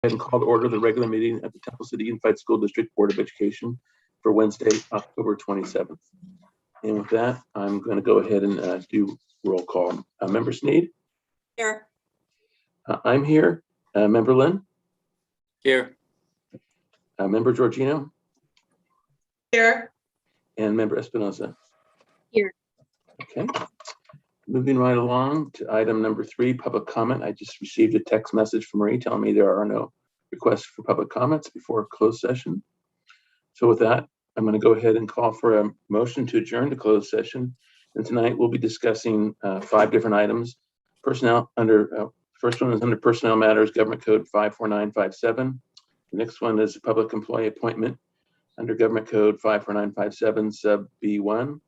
And call to order the regular meeting at the Temple City Unified School District Board of Education for Wednesday, October 27th. And with that, I'm going to go ahead and do roll call. Member Sneed? Here. I'm here. Member Lynn? Here. Member Georgino? Here. And Member Espinoza? Here. Okay. Moving right along to item number 3, public comment. I just received a text message from Marie telling me there are no requests for public comments before closed session. So with that, I'm going to go ahead and call for a motion to adjourn to closed session. And tonight we'll be discussing 5 different items. Personnel under, first one is under Personnel Matters, Government Code 54957. The next one is Public Employee Appointment under Government Code 54957 sub B1.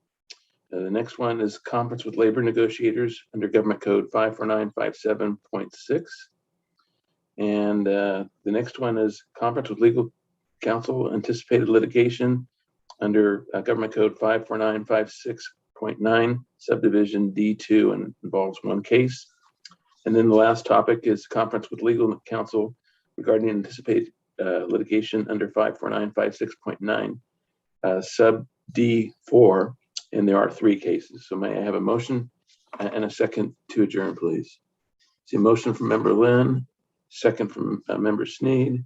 The next one is Conference with Labor Negotiators under Government Code 54957.6. And the next one is Conference with Legal Counsel Anticipated Litigation under Government Code 54956.9 subdivision D2 and involves 1 case. And then the last topic is Conference with Legal Counsel regarding anticipated litigation under 54956.9 sub D4. And there are 3 cases. So may I have a motion and a second to adjourn, please? See a motion from Member Lynn, second from Member Sneed.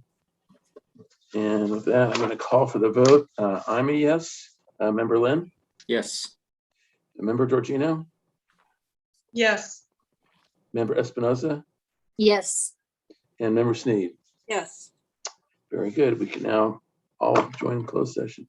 And with that, I'm going to call for the vote. I'm a yes. Member Lynn? Yes. Member Georgino? Yes. Member Espinoza? Yes. And Member Sneed? Yes. Very good. We can now all join closed session.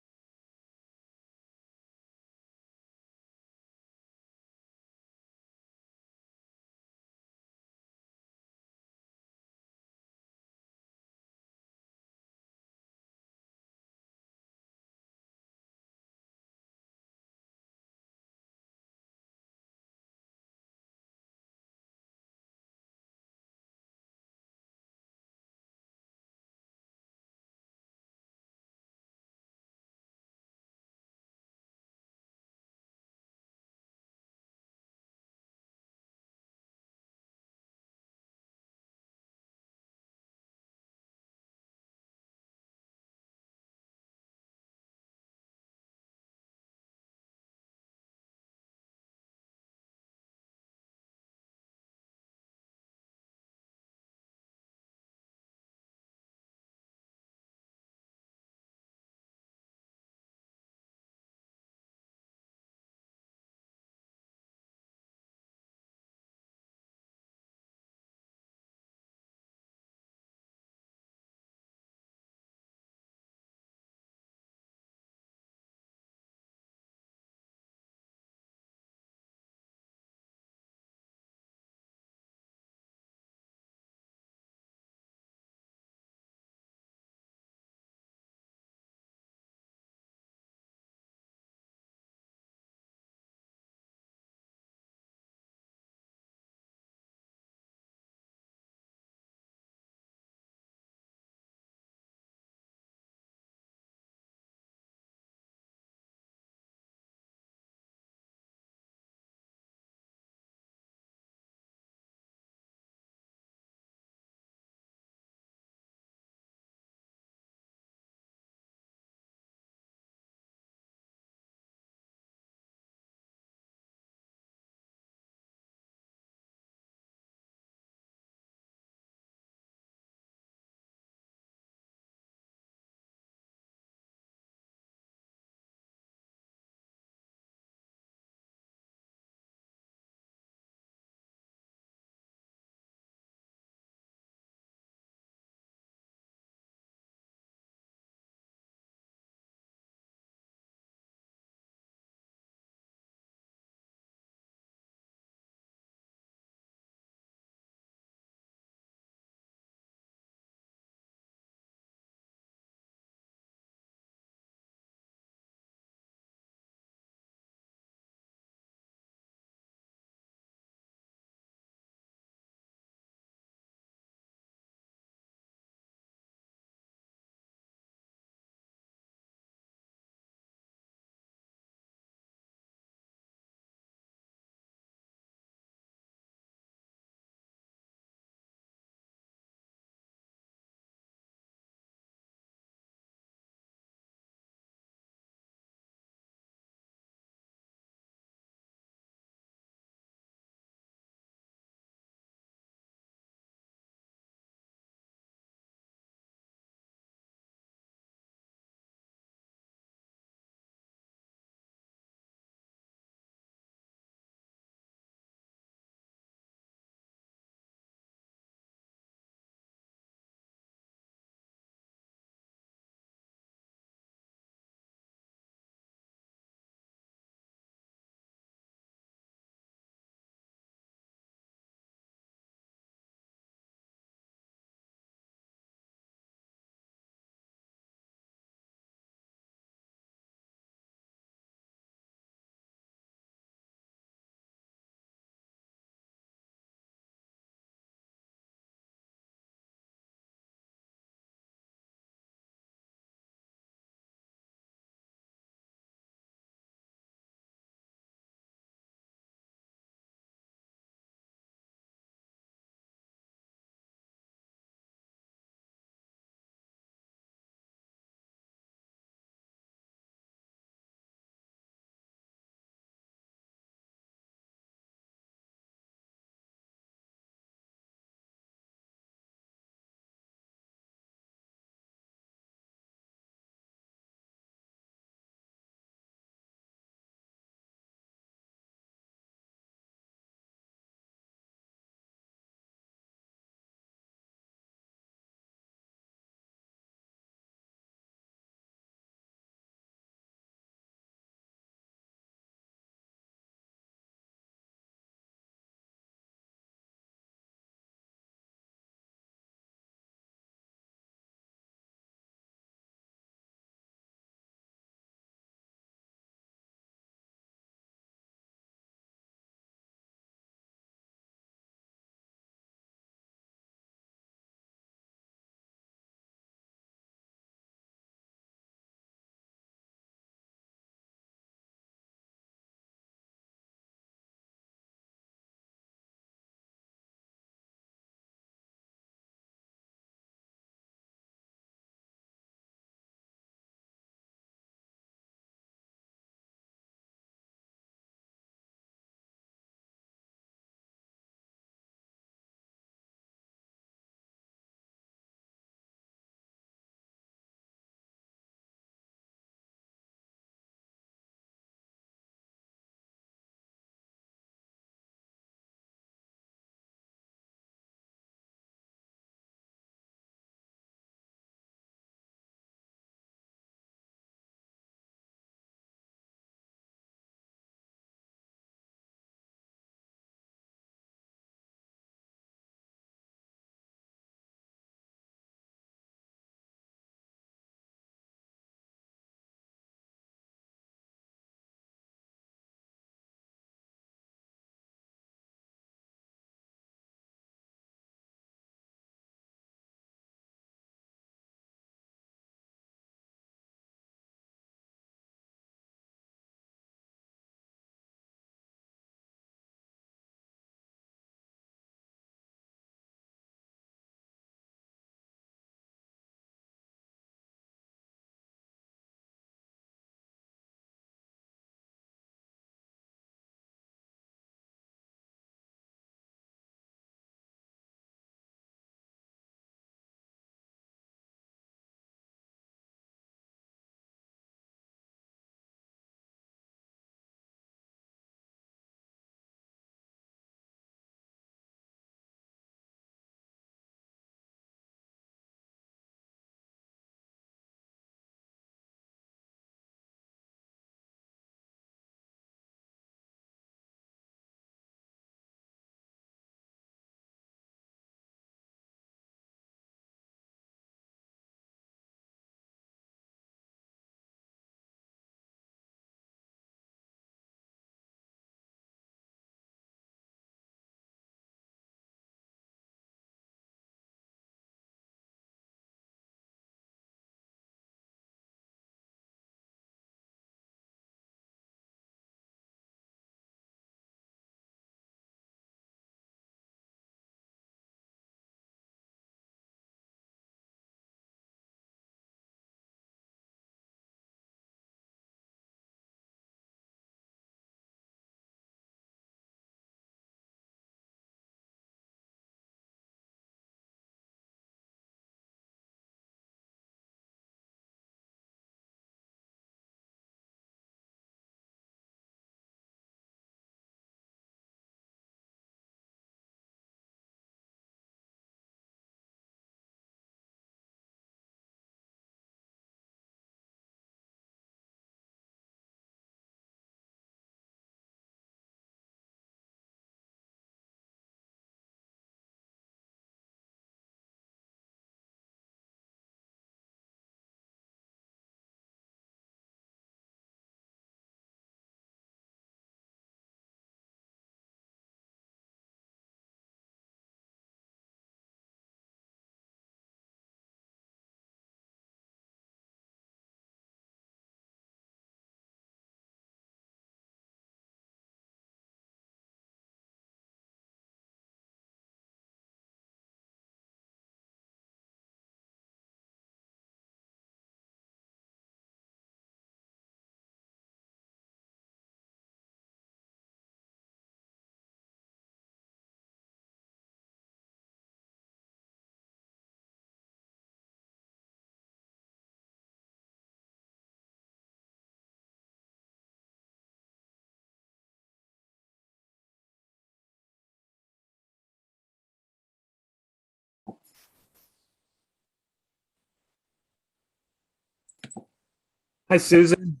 Hi, Susan.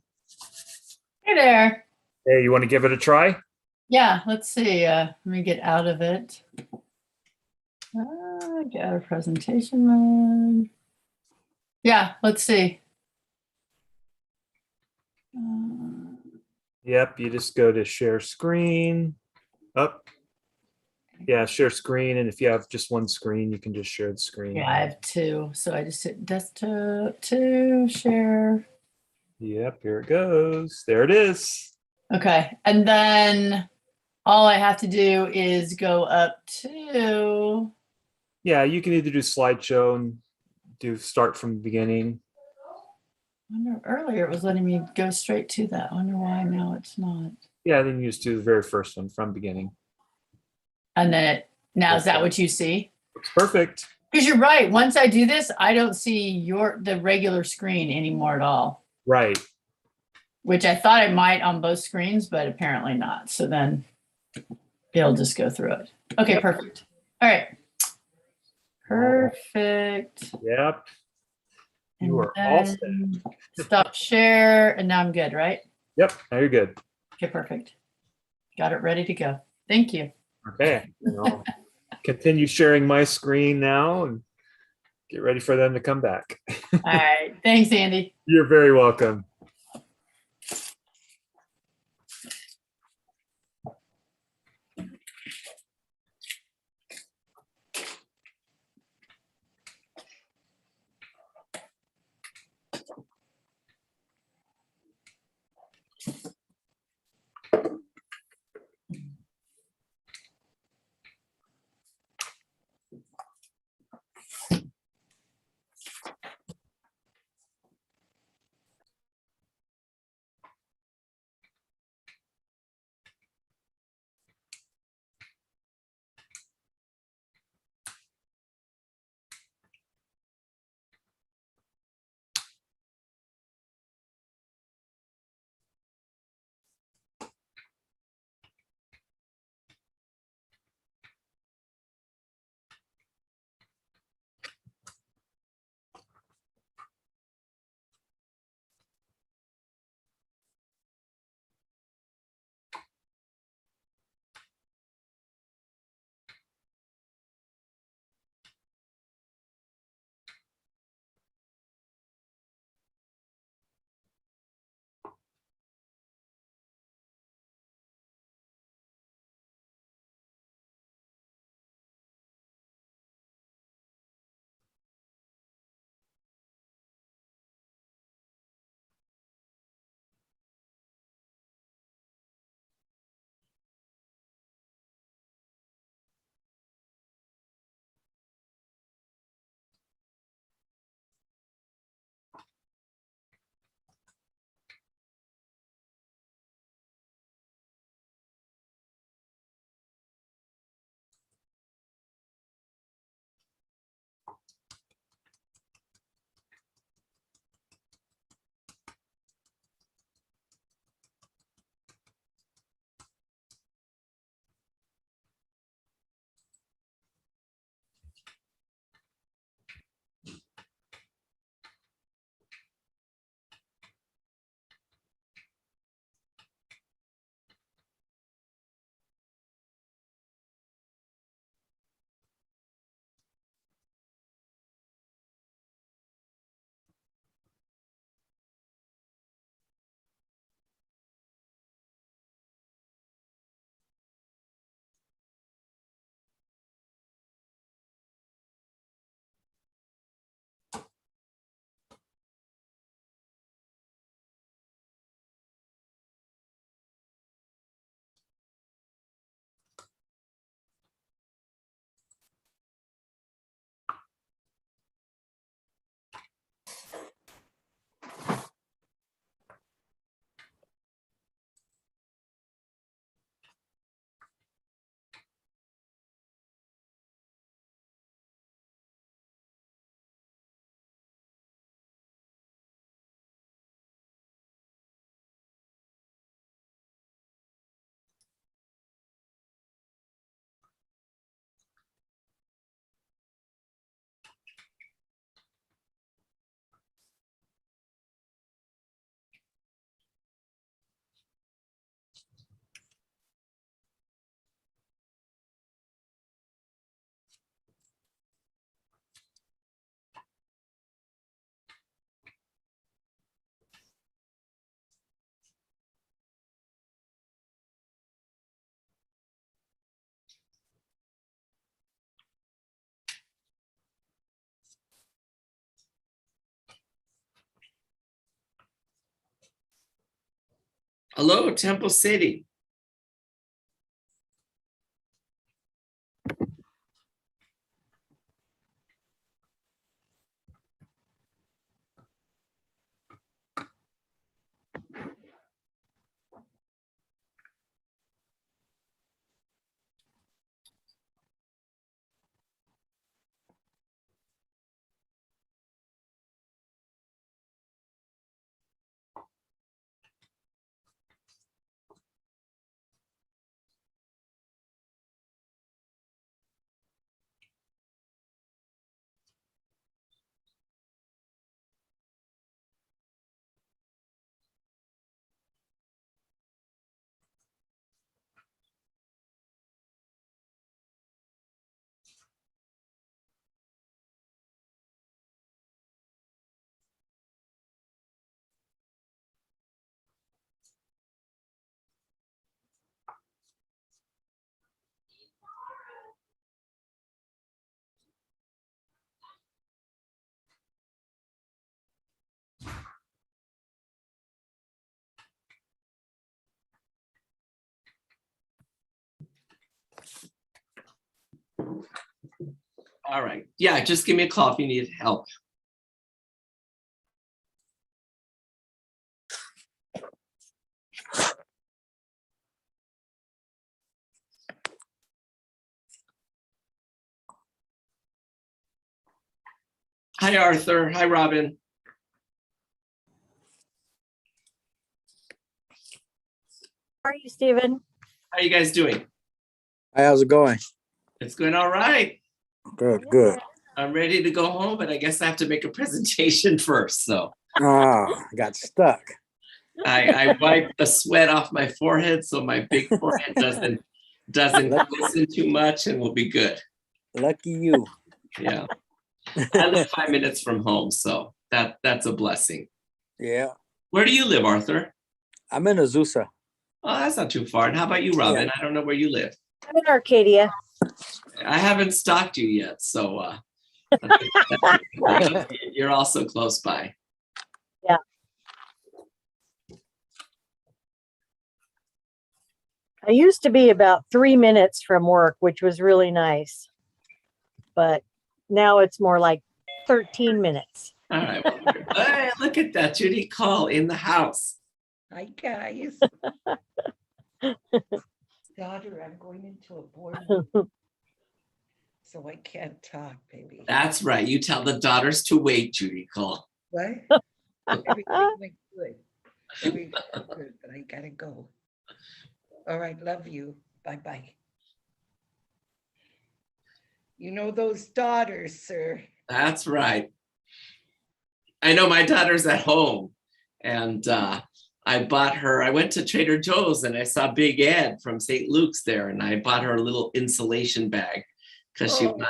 Hey there. Hey, you want to give it a try? Yeah, let's see. Let me get out of it. Get out of presentation mode. Yeah, let's see. Yep, you just go to share screen. Up. Yeah, share screen. And if you have just one screen, you can just share the screen. Yeah, I have two. So I just hit desktop to share. Yep, here it goes. There it is. Okay. And then all I have to do is go up to, Yeah, you can either do slideshow and do start from the beginning. I wonder earlier it was letting me go straight to that. I wonder why now it's not. Yeah, then you just do the very first one from beginning. And then now is that what you see? Looks perfect. Because you're right. Once I do this, I don't see the regular screen anymore at all, Right. which I thought I might on both screens, but apparently not. So then it'll just go through it. Okay, Yep. perfect. All right. Perfect. Yep. You And are all set. then stop share, and now I'm good, right? Yep, now you're good. Okay, perfect. Got it ready to go. Thank you. Okay. And I'll continue sharing my screen now and get ready for them to come back. All right. Thanks, Andy. You're very welcome. Hello, Temple City. All right. Yeah, just give me a call if you need help. Hi, Arthur. Hi, Robin. How are you, Stephen? How you guys doing? Hi, how's it going? It's going all right. Good, good. I'm ready to go home, but I guess I have to make a presentation first. So Ah, got stuck. I wiped the sweat off my forehead so my big forehead doesn't glisten too much, and we'll be good. Lucky you. Yeah. I live 5 minutes from home, so that's a blessing. Yeah, Where do you live, Arthur? I'm in Azusa. Oh, that's not too far. And how about you, Robin? I don't know where you live. I'm in Arcadia. I haven't stalked you yet, so you're also close by. Yeah. I used to be about 3 minutes from work, which was really nice. But now it's more like 13 minutes. All right. Well, hey, look at that. Judy Call in the house. Hi, guys. Daughter, I'm going into a board meeting, so I can't talk, baby. That's right. You tell the daughters to wait, Judy Call. What? Everything went good. Everything went good, but I gotta go. All right, love you. Bye-bye. You know those daughters, sir. That's right. I know my daughter's at home, and I bought her, I went to Trader Joe's and I saw Big Ed from St. Luke's there, and I bought her a little insulation bag because Oh.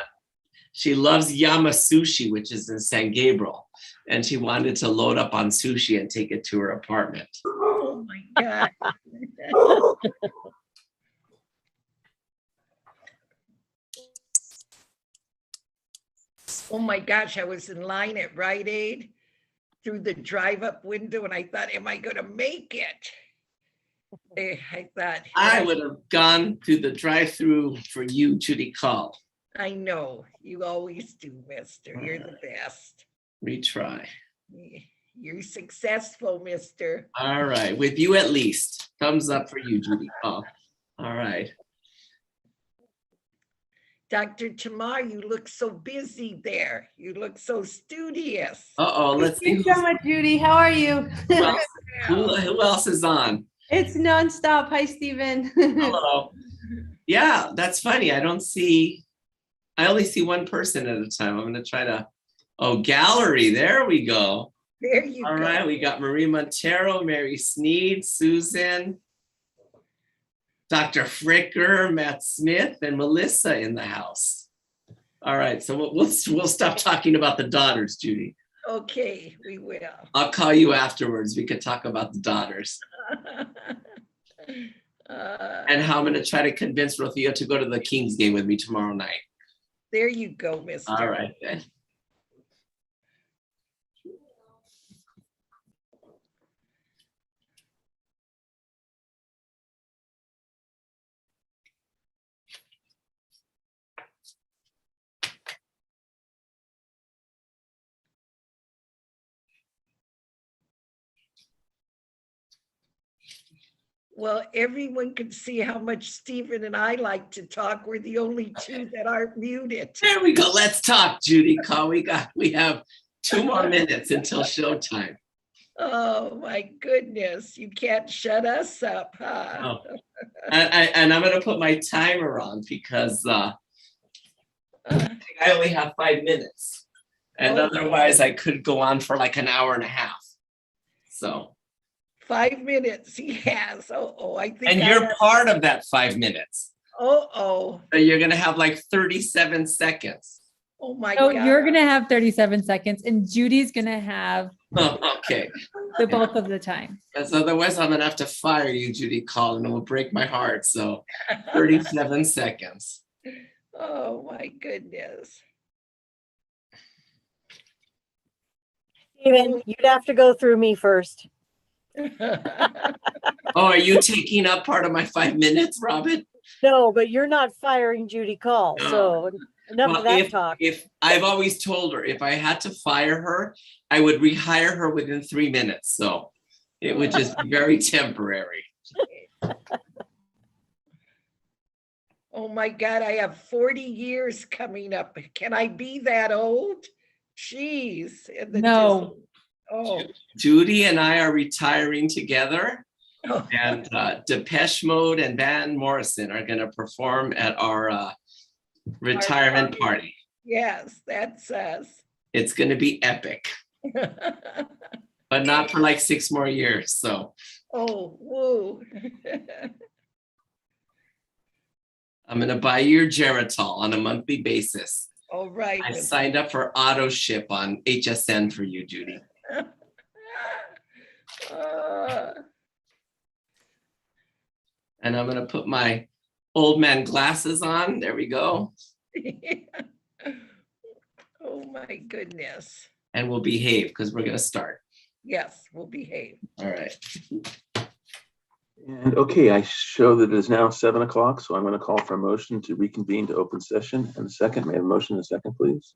she loves Yama Sushi, which is in San Gabriel, and she wanted to load up on sushi and take it to her apartment. Oh my God. Oh my gosh, I was in line at Rite Aid through the drive-up window and I thought, am I gonna make it? I thought. I would have gone through the drive-through for you, Judy Call. I know, you always do, mister. You're the best. Retry. You're successful, mister. All right, with you at least. Thumbs up for you, Judy Call. All right. Dr. Tamar, you look so busy there. You look so studious. Uh-oh, let's see. Thanks so much, Judy. How are you? Who else is on? It's nonstop. Hi, Stephen. Hello. Yeah, that's funny. I only see one person at a time. I'm gonna try to, gallery, there we go. There you All go. right, we got Marie Montero, Mary Sneed, Susan, Dr. Fricker, Matt Smith, and Melissa in the house. All right, so we'll stop talking about the daughters, Judy. Okay, we will. I'll call you afterwards. We could talk about the daughters and how I'm gonna try to convince Rothia to go to the Kings game with me tomorrow night. There you go, mister. All right, then. Well, everyone can see how much Stephen and I like to talk. We're the only two that aren't muted. There we go. Let's talk, Judy Call. We have 2 more minutes until showtime. Oh, my goodness. You can't shut us up, huh? Oh. And I'm going to put my timer on because I only have 5 minutes. And Oh. otherwise I could go on for like an hour and a half. So, 5 minutes he has. Oh, I think. and I you're have- part of that 5 minutes. Oh, So you're going to have like 37 seconds. oh my So God. you're gonna have 37 seconds and Judy's gonna have Oh, okay. the bulk of the time. Because otherwise I'm going to have to fire you, Judy Call, and it will break my heart. So 37 seconds. Oh, my goodness. Steven, you'd have to go through me first. Oh, are you taking up part of my 5 minutes, Robin? No, but you're not firing Judy Call, so enough Well, of that talk. if I've always told her if I had to fire her, I would rehire her within 3 minutes. So it would just be very temporary. Oh my God, I have 40 years coming up. Can I be that old? Jeez. and the No. Oh, Judy and I are retiring together, oh, and Depeche Mode and Van Morrison are going to perform at our retirement party. yes, that's us. It's going to be epic, but not for like 6 more years. So Oh, woo. I'm going to buy you your Geritol on a monthly basis. All right. I signed up for auto ship on HSN for you, Judy. And I'm going to put my old man glasses on. There we go. Oh my goodness. And we'll behave because we're going to start. Yes, we'll behave. All right. And okay, I show that it is now 7 o'clock, so I'm going to call for a motion to reconvene to open session. And a second, may I have a motion in a second, please?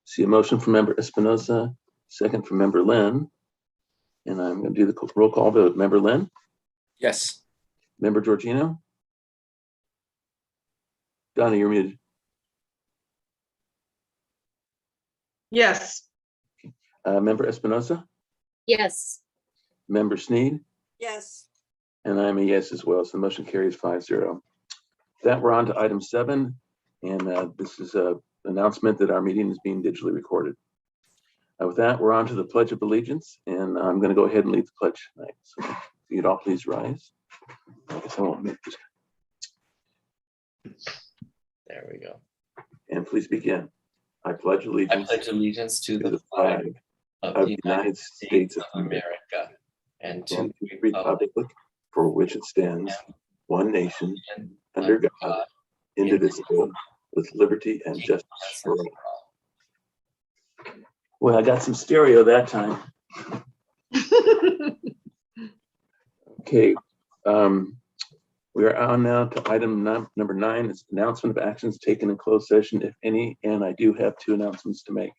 See a motion from Member Espinosa, second from Member Lynn. And I'm going to do the roll call vote. Member Lynn, Yes. Member Georgino. Donna, you're muted. Yes. Member Espinosa, Yes. Member Sneed, Yes. and I'm a yes as well. So the motion carries 5-0. That we're on to item 7, and this is an announcement that our meeting is being digitally recorded. With that, we're on to the Pledge of Allegiance, and I'm going to go ahead and lead the pledge tonight. So if you'd all please rise. I guess I won't make this. There we go. And please begin. I pledge I allegiance pledge allegiance to to the flag of the United States of America and to and the to the republic for which it stands, one nation, under God, indivisible, with liberty and justice for all. Well, I got some stereo that time. Okay, we are on now to item number 9. It's announcement of actions taken in closed session, if any, and I do have 2 announcements to make.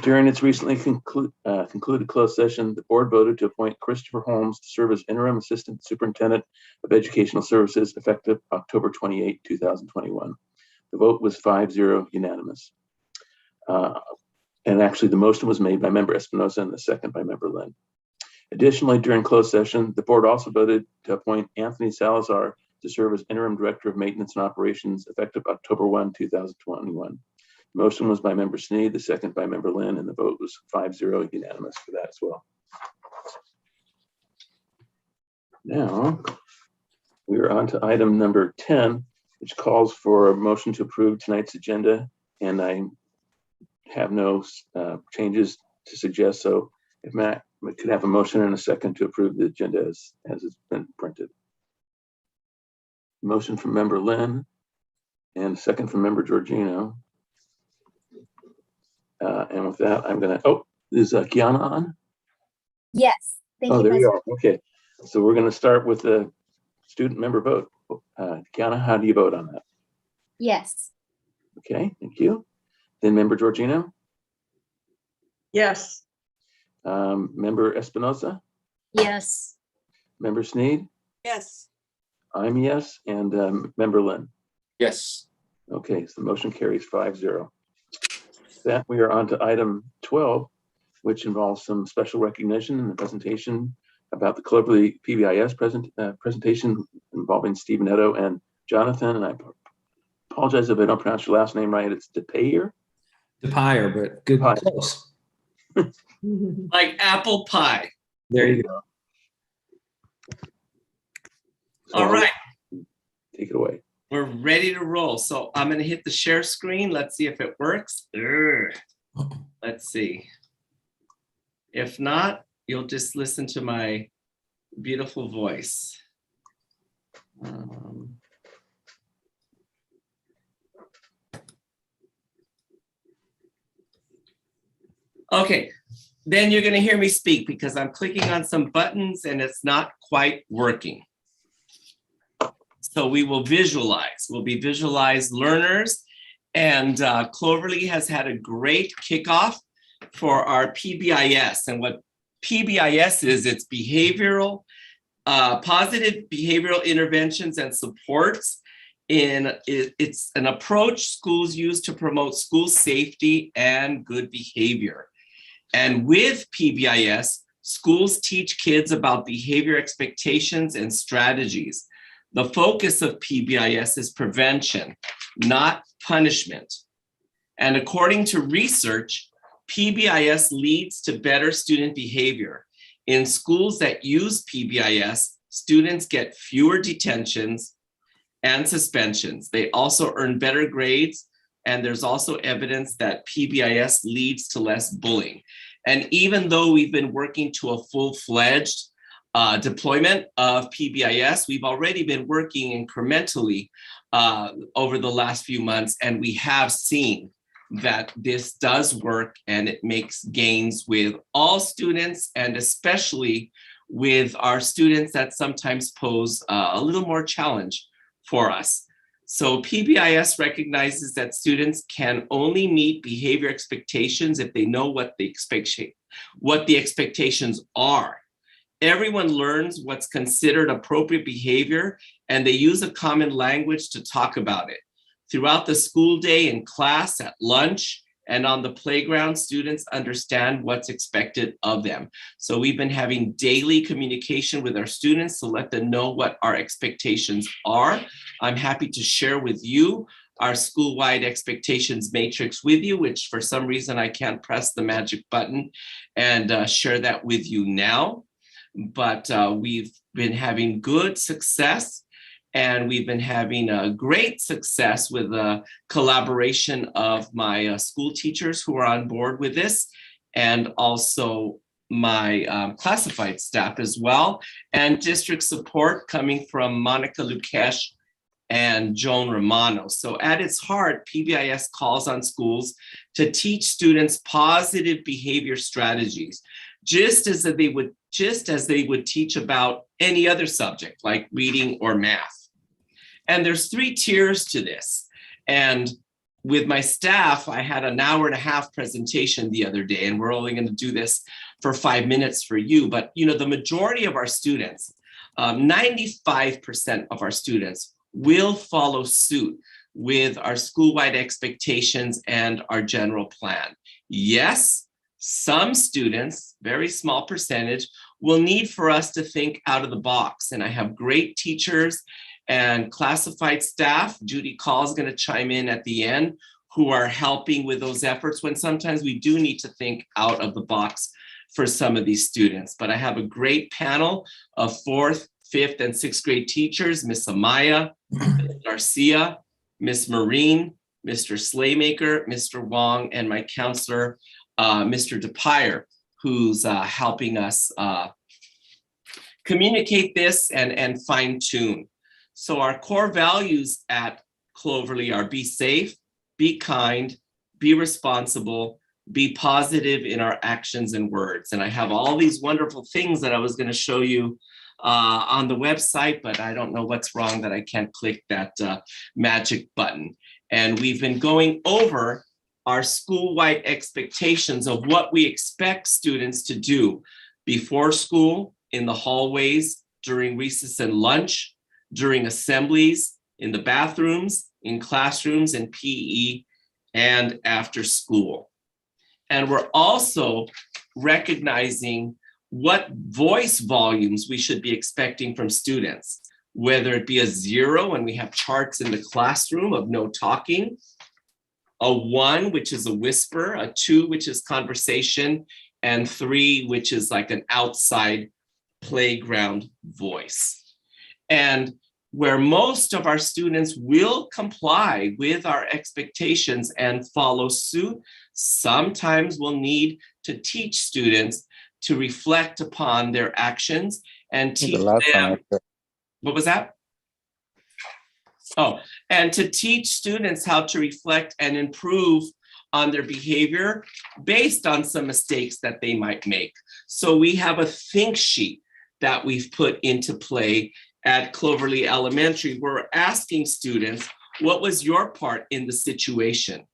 During its recently concluded closed session, the board voted to appoint Christopher Holmes to serve as interim assistant superintendent of educational services effective October 28, 2021. The vote was 5-0 unanimous. And actually the motion was made by Member Espinosa and the second by Member Lynn. Additionally, during closed session, the board also voted to appoint Anthony Salazar to serve as interim director of maintenance and operations effective October 1, 2021. The motion was by Member Sneed, the second by Member Lynn, and the vote was 5-0 unanimous for that as well. Now, we are on to item number 10, which calls for a motion to approve tonight's agenda, and I have no changes to suggest, so if Matt could have a motion and a second to approve the agenda as it's been printed. Motion from Member Lynn and a second from Member Georgino. And with that, I'm gonna, is Kiana on? Yes, thank you. Oh, there you President. are. Okay, so we're gonna start with the student member vote. Kiana, how do you vote on that? Yes, Okay, thank you. Then Member Georgino, Yes. Member Espinosa, Yes. Member Sneed? Yes. I'm yes, and Member Lynn. Yes. Okay, so the motion carries 5-0. That we are on to item 12, which involves some special recognition and the presentation about the Cloverly PBIS presentation involving Steve Netto and Jonathan. And I apologize if I don't pronounce your last name right. It's DePayer? Depire, but good, Pie. close. Like apple pie. There you go. So All right, take it away. we're ready to roll. So I'm gonna hit the share screen. Let's see if it works. Let's see. If not, you'll just listen to my beautiful voice. Okay, then you're gonna hear me speak because I'm clicking on some buttons and it's not quite working. So we will visualize. We'll be visualized learners. And Cloverly has had a great kickoff for our PBIS. And what PBIS is, it's positive behavioral interventions and supports. It's an approach schools use to promote school safety and good behavior. And with PBIS, schools teach kids about behavior expectations and strategies. The focus of PBIS is prevention, not punishment. And according to research, PBIS leads to better student behavior. In schools that use PBIS, students get fewer detentions and suspensions. They also earn better grades, and there's also evidence that PBIS leads to less bullying. And even though we've been working to a full-fledged deployment of PBIS, we've already been working incrementally over the last few months, and we have seen that this does work and it makes gains with all students, and especially with our students that sometimes pose a little more challenge for us. So PBIS recognizes that students can only meet behavior expectations if they know what the expectations are. Everyone learns what's considered appropriate behavior, and they use a common language to talk about it. Throughout the school day, in class, at lunch, and on the playground, students understand what's expected of them. So we've been having daily communication with our students to let them know what our expectations are. I'm happy to share with you our school-wide expectations matrix with you, which for some reason I can't press the magic button and share that with you now. But we've been having good success, and we've been having a great success with the collaboration of my school teachers who are on board with this, and also my classified staff as well, and district support coming from Monica Lukesh and Joan Romano. So at its heart, PBIS calls on schools to teach students positive behavior strategies, just as they would teach about any other subject like reading or math. And there's 3 tiers to this. And with my staff, I had an hour-and-a-half presentation the other day, and we're only going to do this for 5 minutes for you. But the majority of our students, 95% of our students will follow suit with our school-wide expectations and our general plan. Yes, some students, very small percentage, will need for us to think out of the box. And I have great teachers and classified staff, Judy Call is going to chime in at the end, who are helping with those efforts when sometimes we do need to think out of the box for some of these students. But I have a great panel of 4th, 5th, and 6th grade teachers, Miss Amaya, Ms. Garcia, Miss Marine, Mr. Slaymaker, Mr. Wong, and my counselor, Mr. DePire, who's helping us communicate this and fine tune. So our core values at Cloverly are be safe, be kind, be responsible, be positive in our actions and words. And I have all these wonderful things that I was going to show you on the website, but I don't know what's wrong that I can't click that magic button. And we've been going over our school-wide expectations of what we expect students to do before school, in the hallways, during recess and lunch, during assemblies, in the bathrooms, in classrooms, in PE, and after school. And we're also recognizing what voice volumes we should be expecting from students, whether it be a 0 when we have charts in the classroom of no talking, a 1, which is a whisper, a 2, which is conversation, and 3, which is like an outside playground voice. And where most of our students will comply with our expectations and follow suit, sometimes we'll need to teach students to reflect upon their actions and teach them. What was that? Oh, and to teach students how to reflect and improve on their behavior based on some mistakes that they might make. So we have a think sheet that we've put into play at Cloverly Elementary. We're asking students, what was your part in the situation?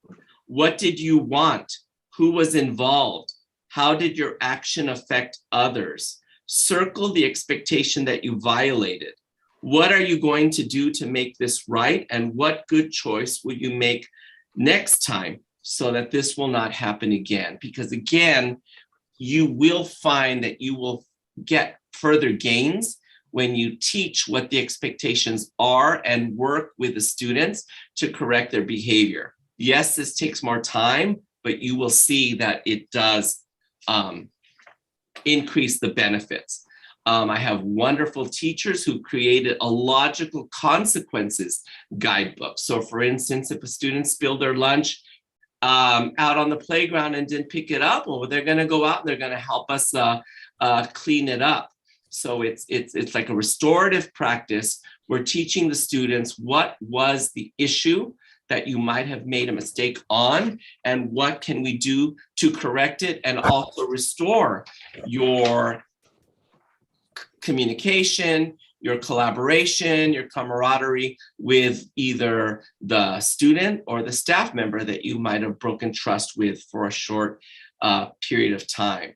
What did you want? Who was involved? How did your action affect others? Circle the expectation that you violated. What are you going to do to make this right? And what good choice will you make next time so that this will not happen again? Because again, you will find that you will get further gains when you teach what the expectations are and work with the students to correct their behavior. Yes, this takes more time, but you will see that it does increase the benefits. I have wonderful teachers who created a logical consequences guidebook. So for instance, if a student spilled their lunch out on the playground and didn't pick it up, well, they're gonna go out and they're gonna help us clean it up. So it's like a restorative practice. We're teaching the students what was the issue that you might have made a mistake on, and what can we do to correct it and also restore your communication, your collaboration, your camaraderie with either the student or the staff member that you might have broken trust with for a short period of time.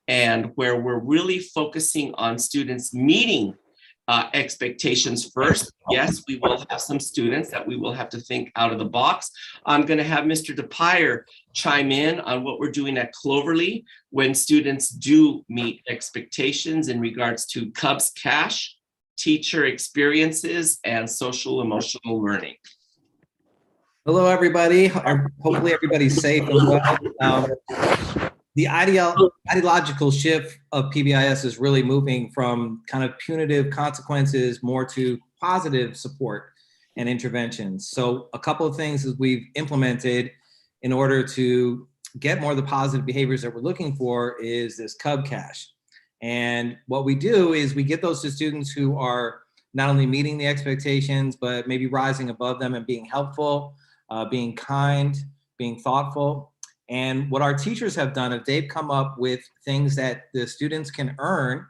And where we're really focusing on students meeting expectations first. Yes, we will have some students that we will have to think out of the box. I'm going to have Mr. DePire chime in on what we're doing at Cloverly when students do meet expectations in regards to Cubs Cash, teacher experiences, and social emotional learning. Hello, everybody. Hopefully everybody's safe and well. The ideological shift of PBIS is really moving from kind of punitive consequences more to positive support and interventions. So a couple of things that we've implemented in order to get more of the positive behaviors that we're looking for is this Cub Cash. And what we do is we get those to students who are not only meeting the expectations, but maybe rising above them and being helpful, being kind, being thoughtful. And what our teachers have done is they've come up with things that the students can earn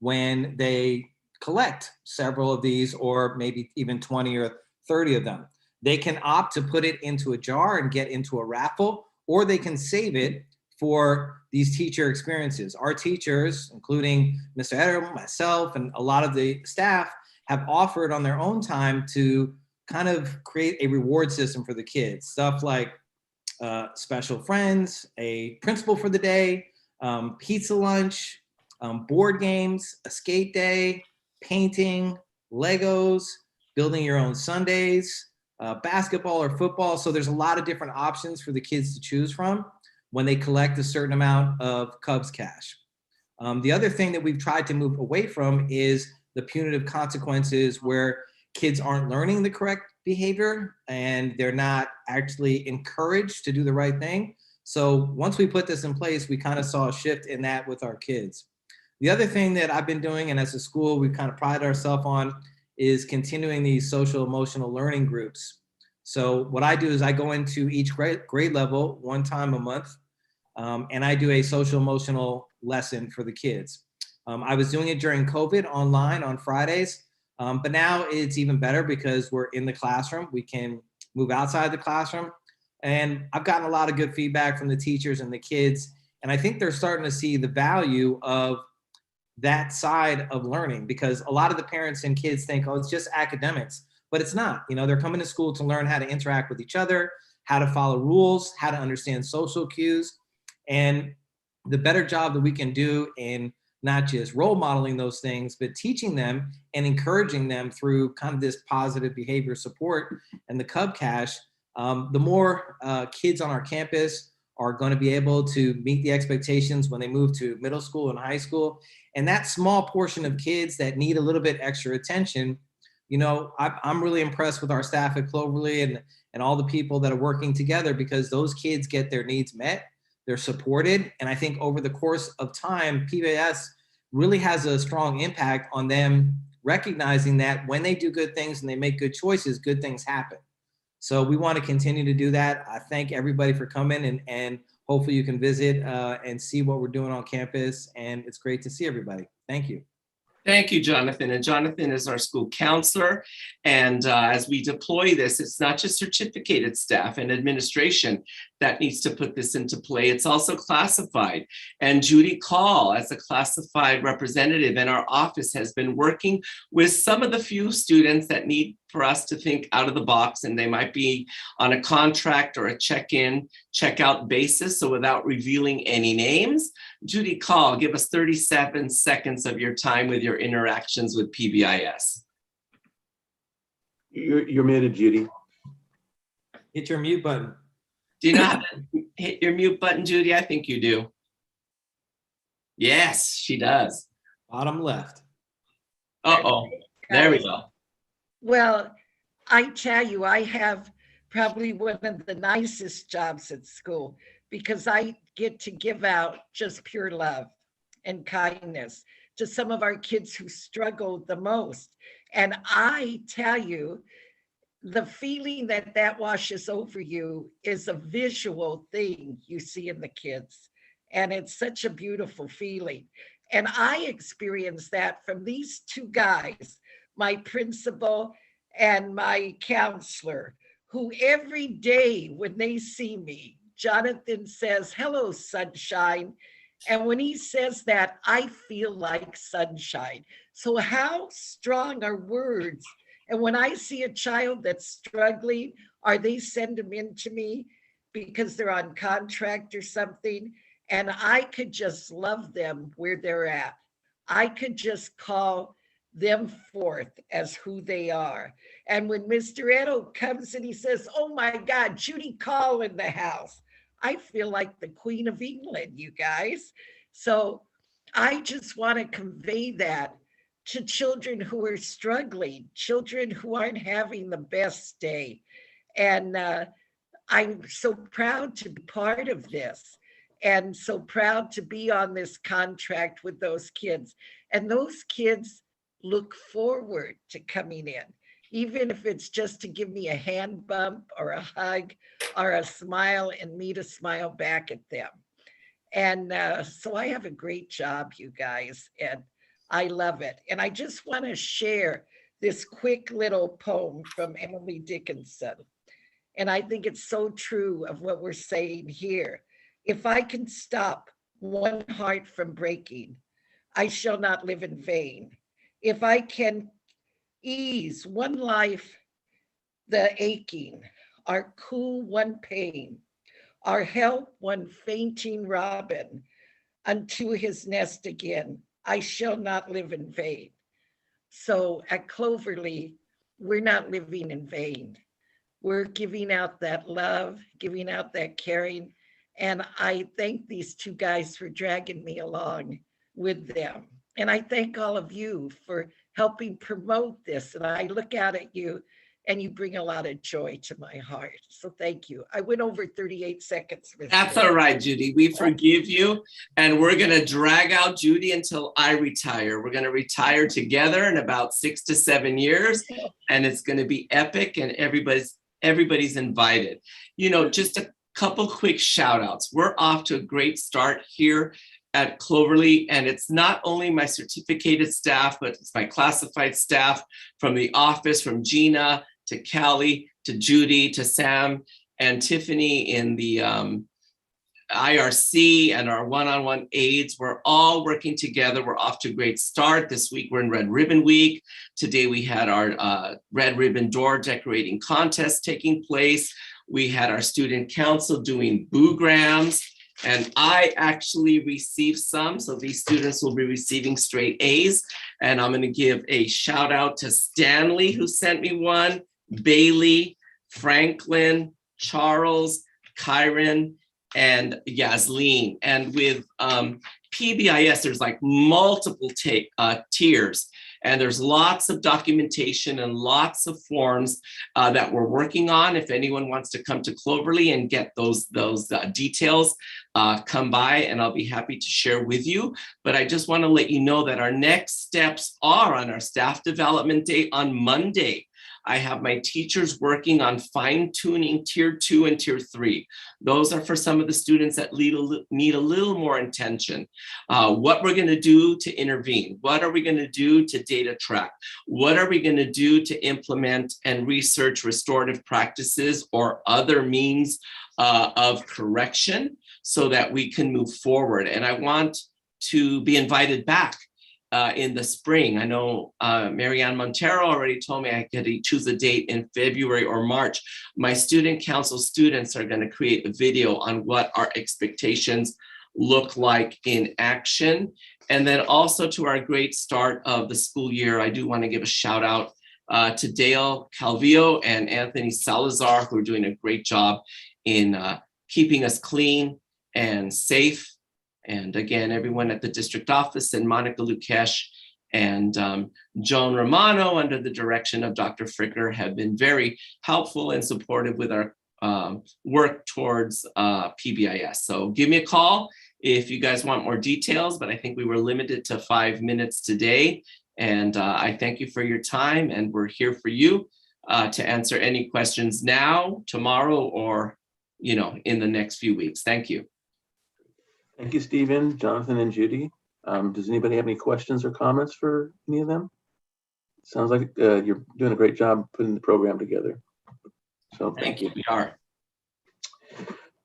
when they collect several of these, or maybe even 20 or 30 of them. They can opt to put it into a jar and get into a raffle, or they can save it for these teacher experiences. Our teachers, including Mr. Eder, myself, and a lot of the staff, have offered on their own time to kind of create a reward system for the kids. Stuff like special friends, a principal for the day, pizza lunch, board games, a skate day, painting, Legos, building your own Sundays, basketball or football. So there's a lot of different options for the kids to choose from when they collect a certain amount of Cubs Cash. The other thing that we've tried to move away from is the punitive consequences where kids aren't learning the correct behavior and they're not actually encouraged to do the right thing. So once we put this in place, we kind of saw a shift in that with our kids. The other thing that I've been doing, and as a school, we kind of pride ourselves on, is continuing these social emotional learning groups. So what I do is I go into each grade level one time a month, and I do a social emotional lesson for the kids. I was doing it during COVID online on Fridays. But now it's even better because we're in the classroom. We can move outside the classroom. And I've gotten a lot of good feedback from the teachers and the kids. And I think they're starting to see the value of that side of learning, because a lot of the parents and kids think, oh, it's just academics, but it's not. You know, they're coming to school to learn how to interact with each other, how to follow rules, how to understand social cues. And the better job that we can do in not just role modeling those things, but teaching them and encouraging them through kind of this positive behavior support and the Cub Cash, the more kids on our campus are going to be able to meet the expectations when they move to middle school and high school. And that small portion of kids that need a little bit extra attention, you know, I'm really impressed with our staff at Cloverly and all the people that are working together, because those kids get their needs met, they're supported. And I think over the course of time, PBIS really has a strong impact on them recognizing that when they do good things and they make good choices, good things happen. So we want to continue to do that. I thank everybody for coming, and hopefully you can visit and see what we're doing on campus. And it's great to see everybody. Thank you. Thank you, Jonathan. And Jonathan is our school counselor. And as we deploy this, it's not just certificated staff and administration that needs to put this into play. It's also classified. And Judy Call, as a classified representative in our office, has been working with some of the few students that need for us to think out of the box, and they might be on a contract or a check-in, check-out basis. So without revealing any names, Judy Call, give us 37 seconds of your time with your interactions with PBIS. You're muted, Judy. Hit your mute button. Do you know how to hit your mute button, Judy? I think you do. Yes, she does. Bottom left. Uh-oh, there we go. Well, I tell you, I have probably one of the nicest jobs at school, because I get to give out just pure love and kindness to some of our kids who struggle the most. And I tell you, the feeling that washes over you is a visual thing you see in the kids. And it's such a beautiful feeling. And I experienced that from these two guys, my principal and my counselor, who every day when they see me, Jonathan says, "Hello, sunshine." And when he says that, I feel like sunshine. So how strong are words? And when I see a child that's struggling, or they send them in to me because they're on contract or something, and I could just love them where they're at. I could just call them forth as who they are. And when Mr. Edo comes and he says, "Oh my God, Judy Call in the house," I feel like the Queen of England, you guys. So I just want to convey that to children who are struggling, children who aren't having the best day. And I'm so proud to be part of this, and so proud to be on this contract with those kids. And those kids look forward to coming in, even if it's just to give me a hand bump or a hug or a smile, and me to smile back at them. And so I have a great job, you guys, and I love it. And I just want to share this quick little poem from Emily Dickinson. And I think it's so true of what we're saying here. If I can stop one heart from breaking, I shall not live in vain. If I can ease one life the aching, or cool one pain, or help one fainting robin unto his nest again, I shall not live in vain. So at Cloverly, we're not living in vain. We're giving out that love, giving out that caring. And I thank these two guys for dragging me along with them. And I thank all of you for helping promote this. And I look out at you, and you bring a lot of joy to my heart. So thank you. I went over 38 seconds. That's all right, Judy. We forgive you. And we're going to drag out Judy until I retire. We're going to retire together in about 6 to 7 years. And it's going to be epic, and everybody's invited. You know, just a couple quick shout outs. We're off to a great start here at Cloverly, and it's not only my certificated staff, but it's my classified staff from the office, from Gina to Callie to Judy to Sam and Tiffany in the IRC and our one-on-one aides, we're all working together. We're off to a great start. This week, we're in Red Ribbon Week. Today, we had our Red Ribbon door decorating contest taking place. We had our student council doing boograms, and I actually received some. So these students will be receiving straight A's. And I'm going to give a shout out to Stanley, who sent me one, Bailey, Franklin, Charles, Kyron, and Yasleen. And with PBIS, there's like multiple tiers, and there's lots of documentation and lots of forms that we're working on. If anyone wants to come to Cloverly and get those details, come by and I'll be happy to share with you. But I just want to let you know that our next steps are on our staff development day on Monday. I have my teachers working on fine-tuning tier 2 and tier 3. Those are for some of the students that need a little more attention. What we're going to do to intervene, what are we going to do to data track, what are we going to do to implement and research restorative practices or other means of correction so that we can move forward. And I want to be invited back in the spring. I know Marianne Montero already told me I could choose a date in February or March. My student council students are going to create a video on what our expectations look like in action. And then also to our great start of the school year, I do want to give a shout out to Dale Calvillo and Anthony Salazar, who are doing a great job in keeping us clean and safe. And again, everyone at the district office and Monica Lukesh and Joan Romano, under the direction of Dr. Fricker, have been very helpful and supportive with our work towards PBIS. So give me a call if you guys want more details, but I think we were limited to 5 minutes today. And I thank you for your time, and we're here for you to answer any questions now, tomorrow, or in the next few weeks. Thank you. Thank you, Stephen, Jonathan, and Judy. Does anybody have any questions or comments for any of them? Sounds like you're doing a great job putting the program together. So Thank you. We are.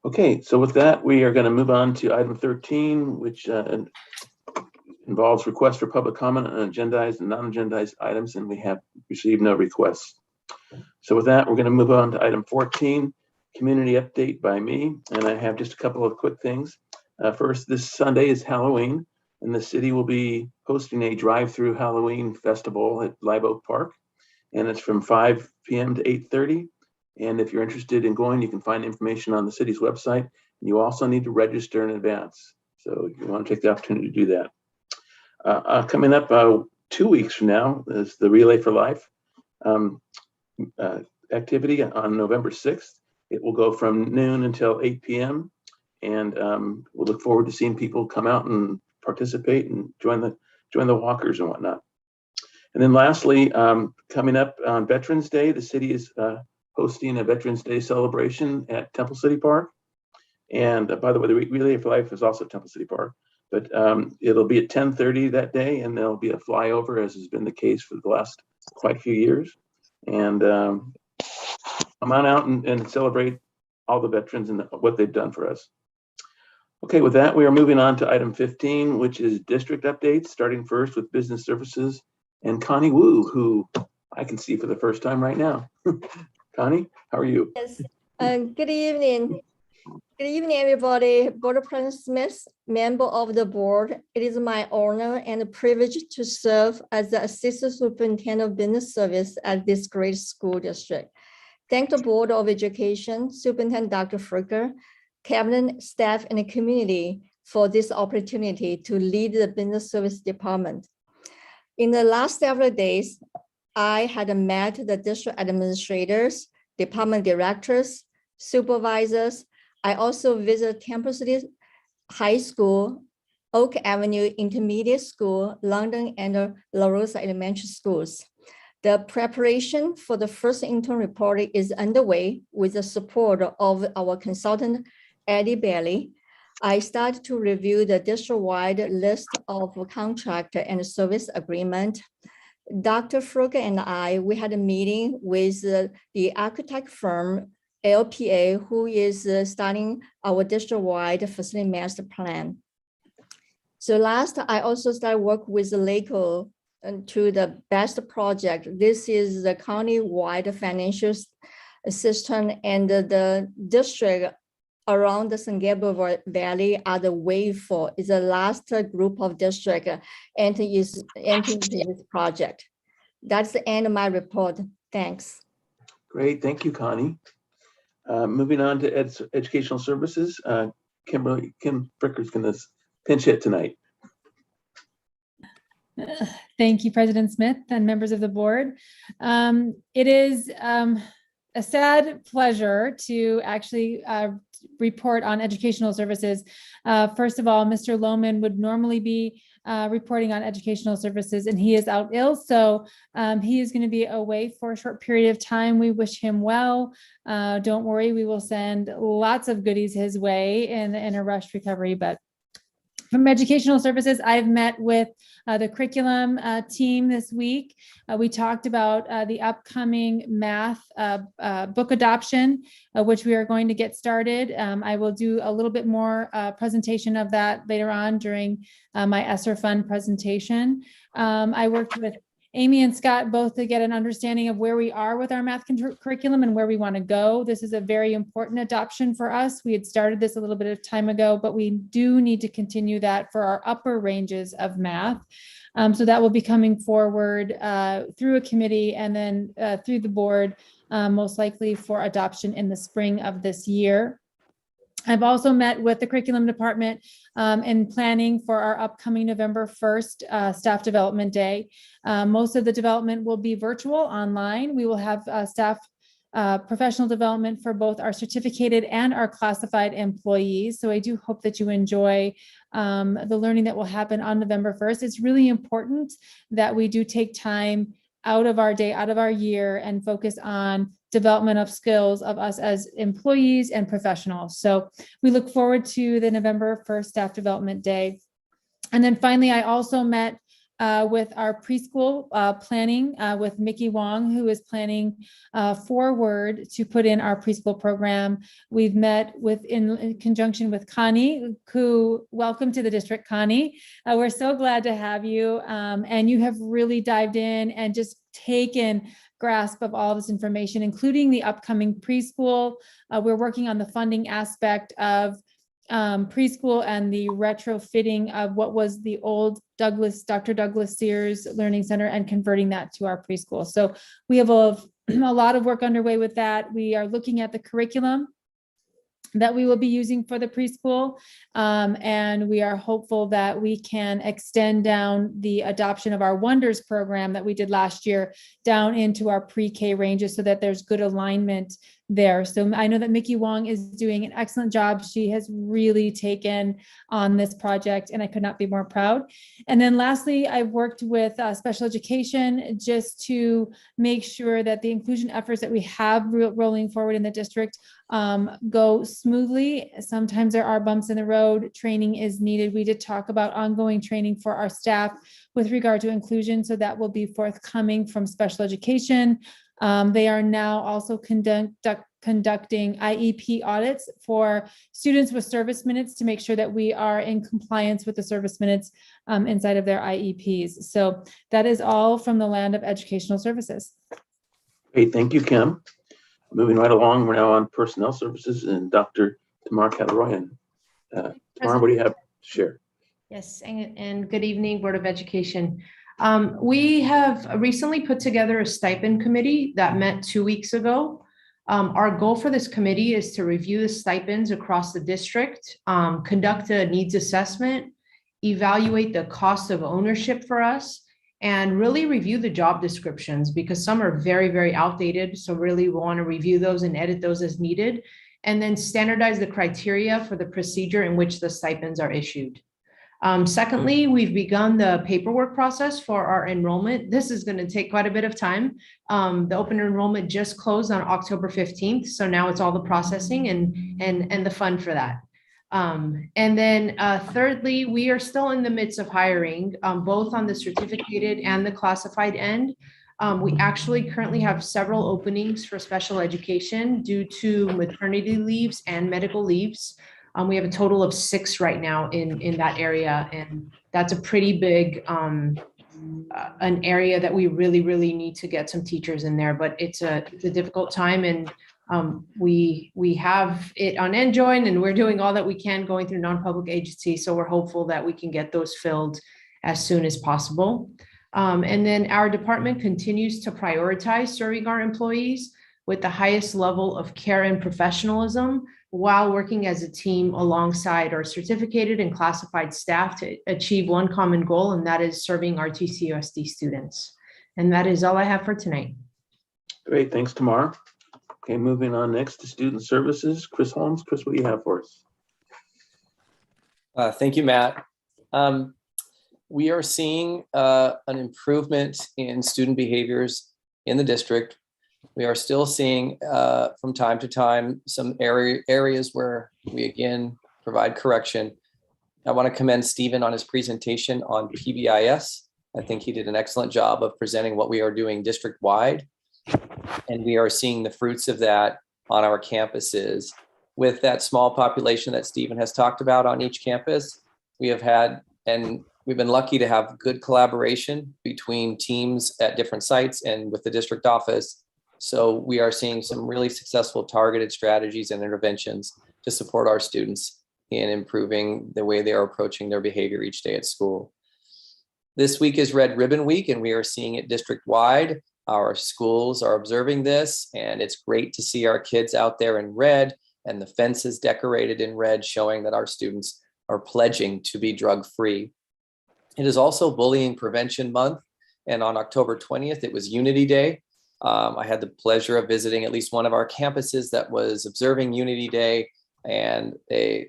Okay, so with that, we are going to move on to item 13, which involves requests for public comment on agendized and non-agendized items, and we have received no requests. So with that, we're going to move on to item 14, community update by me, and I have just a couple of quick things. First, this Sunday is Halloween, and the city will be hosting a drive-through Halloween festival at Live Oak Park, and it's from 5 p.m. to 8:30. And if you're interested in going, you can find information on the city's website. You also need to register in advance, so you want to take the opportunity to do that. Coming up 2 weeks from now is the Relay for Life activity on November 6th. It will go from noon until 8 p.m. And we'll look forward to seeing people come out and participate and join the walkers and whatnot. And then lastly, coming up on Veterans Day, the city is hosting a Veterans Day celebration at Temple City Park. And by the way, the Relay for Life is also at Temple City Park, but it'll be at 10:30 that day, and there'll be a flyover, as has been the case for the last quite a few years. And come on out and celebrate all the veterans and what they've done for us. Okay, with that, we are moving on to item 15, which is district updates, starting first with business services and Connie Wu, who I can see for the first time right now. Connie, how are you? Yes. Good evening. Good evening, everybody. Board President Smith, member of the board. It is my honor and privilege to serve as the Assistant Superintendent of Business Service at this great school district. Thank the Board of Education, Superintendent Dr. Fricker, Cabinet, staff, and the community for this opportunity to lead the Business Service Department. In the last several days, I had met the district administrators, department directors, supervisors. I also visited Temple City High School, Oak Avenue Intermediate School, London, and La Rosa Elementary Schools. The preparation for the first interim report is underway with the support of our consultant, Eddie Bailey. I started to review the district-wide list of contract and service agreement. Dr. Fruger and I, we had a meeting with the architect firm LPA, who is starting our district-wide facility master plan. So last, I also started work with LACO to the BEST project. This is the county-wide financial assistance, and the district around the San Gabriel Valley are the wave for, is the last group of district entering into this project. That's the end of my report. Thanks. Great, thank you, Connie. Moving on to educational services, Kim Fricker's going to pinch hit tonight. Thank you, President Smith and members of the board. It is a sad pleasure to actually report on educational services. First of all, Mr. Lohman would normally be reporting on educational services, and he is out ill. So he is going to be away for a short period of time. We wish him well. Don't worry, we will send lots of goodies his way in a rushed recovery. But from educational services, I've met with the curriculum team this week. We talked about the upcoming math book adoption, which we are going to get started. I will do a little bit more presentation of that later on during my ESSER Fund presentation. I worked with Amy and Scott both to get an understanding of where we are with our math curriculum and where we want to go. This is a very important adoption for us. We had started this a little bit of time ago, but we do need to continue that for our upper ranges of math. So that will be coming forward through a committee and then through the board, most likely for adoption in the spring of this year. I've also met with the curriculum department in planning for our upcoming November 1st staff development day. Most of the development will be virtual online. We will have staff professional development for both our certificated and our classified employees. So I do hope that you enjoy the learning that will happen on November 1st. It's really important that we do take time out of our day, out of our year, and focus on development of skills of us as employees and professionals. So we look forward to the November 1st staff development day. And then finally, I also met with our preschool planning with Mickey Wong, who is planning forward to put in our preschool program. We've met in conjunction with Connie, who, welcome to the district, Connie. We're so glad to have you. And you have really dived in and just taken grasp of all this information, including the upcoming preschool. We're working on the funding aspect of preschool and the retrofitting of what was the old Dr. Douglas Sears Learning Center and converting that to our preschool. So we have a lot of work underway with that. We are looking at the curriculum that we will be using for the preschool. And we are hopeful that we can extend down the adoption of our Wonders program that we did last year down into our pre-K ranges so that there's good alignment there. So I know that Mickey Wong is doing an excellent job. She has really taken on this project and I could not be more proud. And then lastly, I've worked with special education just to make sure that the inclusion efforts that we have rolling forward in the district go smoothly. Sometimes there are bumps in the road. Training is needed. We did talk about ongoing training for our staff with regard to inclusion. So that will be forthcoming from special education. They are now also conducting IEP audits for students with service minutes to make sure that we are in compliance with the service minutes inside of their IEPs. So that is all from the land of educational services. Great, thank you, Kim. Moving right along, we're now on personnel services and Dr. Tamar Kataroyan. Tamar, what do you have to share? Yes, and good evening, Board of Education. We have recently put together a stipend committee that met 2 weeks ago. Our goal for this committee is to review the stipends across the district, conduct a needs assessment, evaluate the cost of ownership for us, and really review the job descriptions because some are very, very outdated. So really we want to review those and edit those as needed, and then standardize the criteria for the procedure in which the stipends are issued. Secondly, we've begun the paperwork process for our enrollment. This is going to take quite a bit of time. The open enrollment just closed on October 15th. So now it's all the processing and the fund for that. And then thirdly, we are still in the midst of hiring both on the certificated and the classified end. We actually currently have several openings for special education due to maternity leaves and medical leaves. We have a total of 6 right now in that area, and that's a pretty big an area that we really need to get some teachers in there. But it's a difficult time, and we have it on Adjourn, and we're doing all that we can going through non-public agencies. So we're hopeful that we can get those filled as soon as possible. And then our department continues to prioritize serving our employees with the highest level of care and professionalism while working as a team alongside our certificated and classified staff to achieve one common goal, and that is serving our TCUSD students. And that is all I have for tonight. Great, thanks, Tamar. Okay, moving on next to Student Services. Chris Holmes. Chris, what do you have for us? Thank you, Matt. We are seeing an improvement in student behaviors in the district. We are still seeing from time to time some areas where we again provide correction. I want to commend Stephen on his presentation on PBIS. I think he did an excellent job of presenting what we are doing district-wide, and we are seeing the fruits of that on our campuses. With that small population that Stephen has talked about on each campus, we have had, and we've been lucky to have good collaboration between teams at different sites and with the district office. So we are seeing some really successful targeted strategies and interventions to support our students in improving the way they are approaching their behavior each day at school. This week is Red Ribbon Week, and we are seeing it district-wide. Our schools are observing this, and it's great to see our kids out there in red and the fences decorated in red, showing that our students are pledging to be drug-free. It is also Bullying Prevention Month, and on October 20th, it was Unity Day. I had the pleasure of visiting at least one of our campuses that was observing Unity Day, and the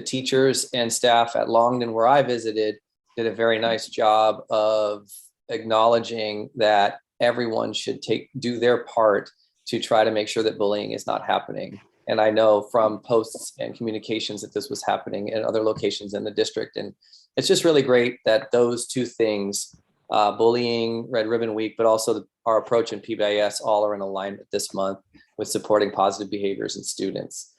teachers and staff at Longden, where I visited, did a very nice job of acknowledging that everyone should do their part to try to make sure that bullying is not happening. And I know from posts and communications that this was happening in other locations in the district. And it's just really great that those two things, bullying, Red Ribbon Week, but also our approach in PBIS, all are in alignment this month with supporting positive behaviors in students.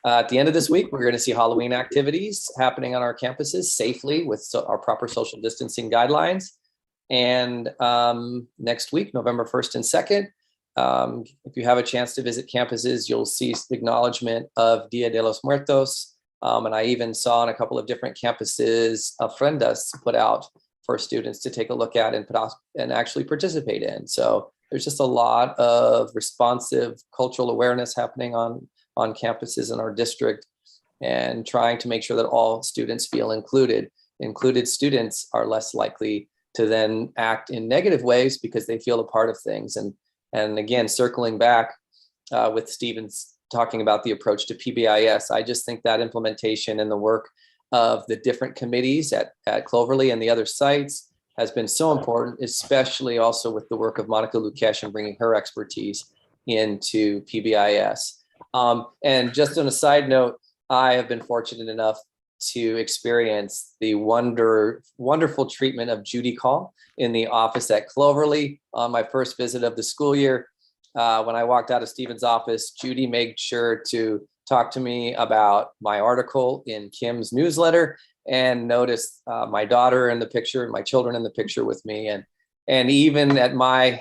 At the end of this week, we're going to see Halloween activities happening on our campuses safely with our proper social distancing guidelines. And next week, November 1st and 2nd, if you have a chance to visit campuses, you'll see acknowledgement of Dia de los Muertos. And I even saw on a couple of different campuses, ofrendas put out for students to take a look at and actually participate in. So there's just a lot of responsive cultural awareness happening on campuses in our district, and trying to make sure that all students feel included. Included students are less likely to then act in negative ways because they feel a part of things. And again, circling back with Stephen's talking about the approach to PBIS, I just think that implementation and the work of the different committees at Cloverly and the other sites has been so important, especially also with the work of Monica Lukesh and bringing her expertise into PBIS. And just on a side note, I have been fortunate enough to experience the wonderful treatment of Judy Call in the office at Cloverly on my first visit of the school year. When I walked out of Stephen's office, Judy made sure to talk to me about my article in Kim's newsletter and noticed my daughter in the picture and my children in the picture with me. And even at my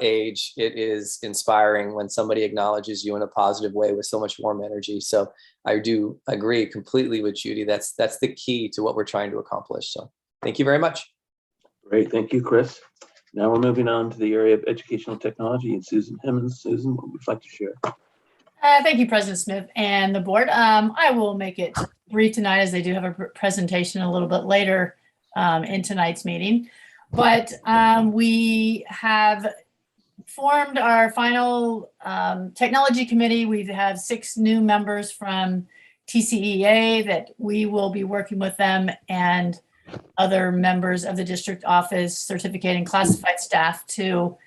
age, it is inspiring when somebody acknowledges you in a positive way with so much warm energy. So I do agree completely with Judy. That's the key to what we're trying to accomplish. So thank you very much. Great, thank you, Chris. Now we're moving on to the area of educational technology, and Susan Hemmons. Susan, what would you like to share? Thank you, President Smith and the board. I will make it brief tonight, as they do have a presentation a little bit later in tonight's meeting. But we have formed our final technology committee. We have 6 new members from TCEA that we will be working with them, and other members of the district office, certificate and classified staff to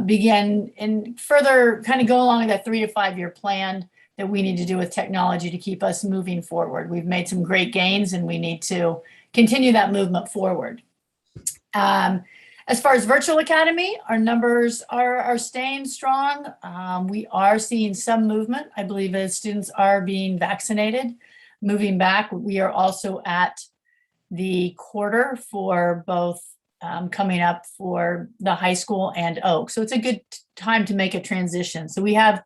begin and further kind of go along that 3 to 5 year plan that we need to do with technology to keep us moving forward. We've made some great gains, and we need to continue that movement forward. As far as virtual academy, our numbers are staying strong. We are seeing some movement. I believe as students are being vaccinated, moving back. We are also at the quarter for both coming up for the high school and Oak. So it's a good time to make a transition. So we have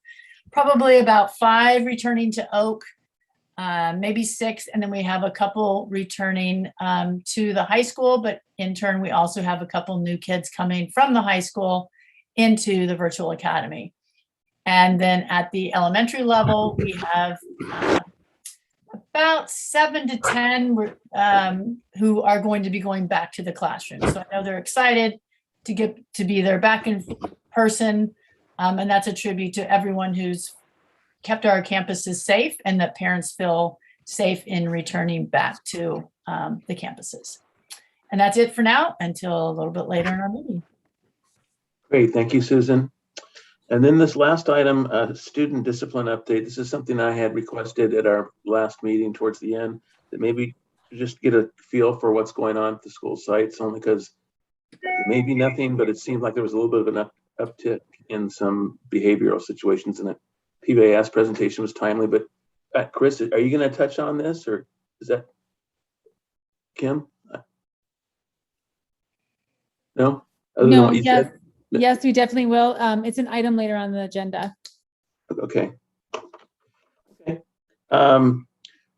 probably about 5 returning to Oak, maybe 6, and then we have a couple returning to the high school, but in turn, we also have a couple new kids coming from the high school into the virtual academy. And then at the elementary level, we have about 7 to 10 who are going to be going back to the classroom. So I know they're excited to get to be there back in person. And that's a tribute to everyone who's kept our campuses safe and that parents feel safe in returning back to the campuses. And that's it for now until a little bit later in our meeting. Great, thank you, Susan. And then this last item, student discipline update. This is something I had requested at our last meeting towards the end, that maybe just get a feel for what's going on at the school sites, only because maybe nothing, but it seemed like there was a little bit of an uptick in some behavioral situations, and the PBIS presentation was timely. But Chris, are you going to touch on this, or is that Kim? No? Other than No, what you yes, said? yes, we definitely will. It's an item later on the agenda. Okay. Okay.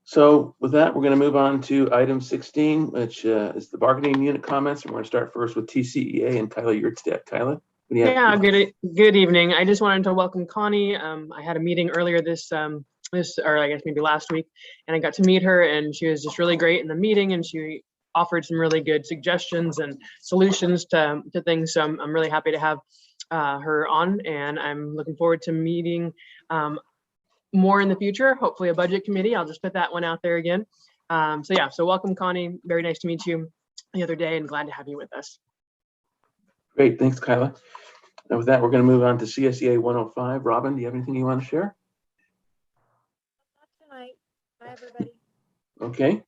So with that, we're going to move on to item 16, which is the bargaining unit comments. And we're going to start first with TCEA and Kyla Yurtstedt. Kyla, what do you have? Yeah, good evening. I just wanted to welcome Connie. I had a meeting earlier or I guess maybe last week, and I got to meet her, and she was just really great in the meeting, and she offered some really good suggestions and solutions to things. So I'm really happy to have her on, and I'm looking forward to meeting more in the future, hopefully a budget committee. I'll just put that one out there again. So welcome, Connie. Very nice to meet you the other day, and glad to have you with us. Great, thanks, Kyla. And with that, we're going to move on to CSEA 105. Robin, do you have anything you want to share? Not tonight. Bye, everybody. Okay,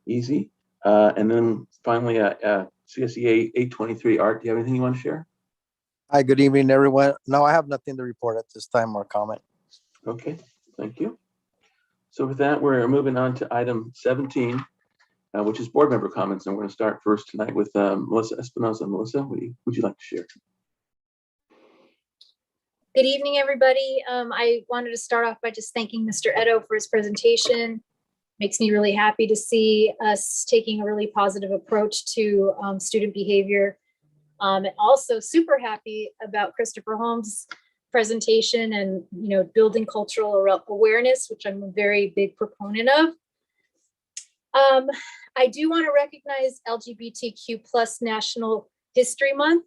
easy. And then finally, CSEA 823. Art, do you have anything you want to share? Hi, good evening, everyone. No, I have nothing to report at this time or comment. Okay, thank you. So with that, we're moving on to item 17, which is board member comments. And we're going to start first tonight with Melissa Espinosa. Melissa, what would you like to share? Good evening, everybody. I wanted to start off by just thanking Mr. Edo for his presentation. Makes me really happy to see us taking a really positive approach to student behavior. And also super happy about Christopher Holmes' presentation and, building cultural awareness, which I'm a very big proponent of. I do want to recognize LGBTQ+ National History Month,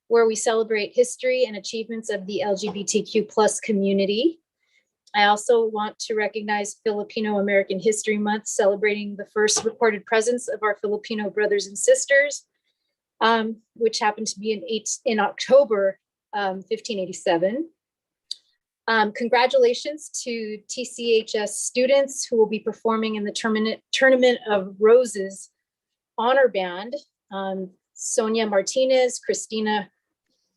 where we celebrate history and achievements of the LGBTQ+ community. I also want to recognize Filipino American History Month, celebrating the first recorded presence of our Filipino brothers and sisters, which happened to be in October 1587. Congratulations to TCHS students who will be performing in the Tournament of Roses honor band. Sonia Martinez, Christina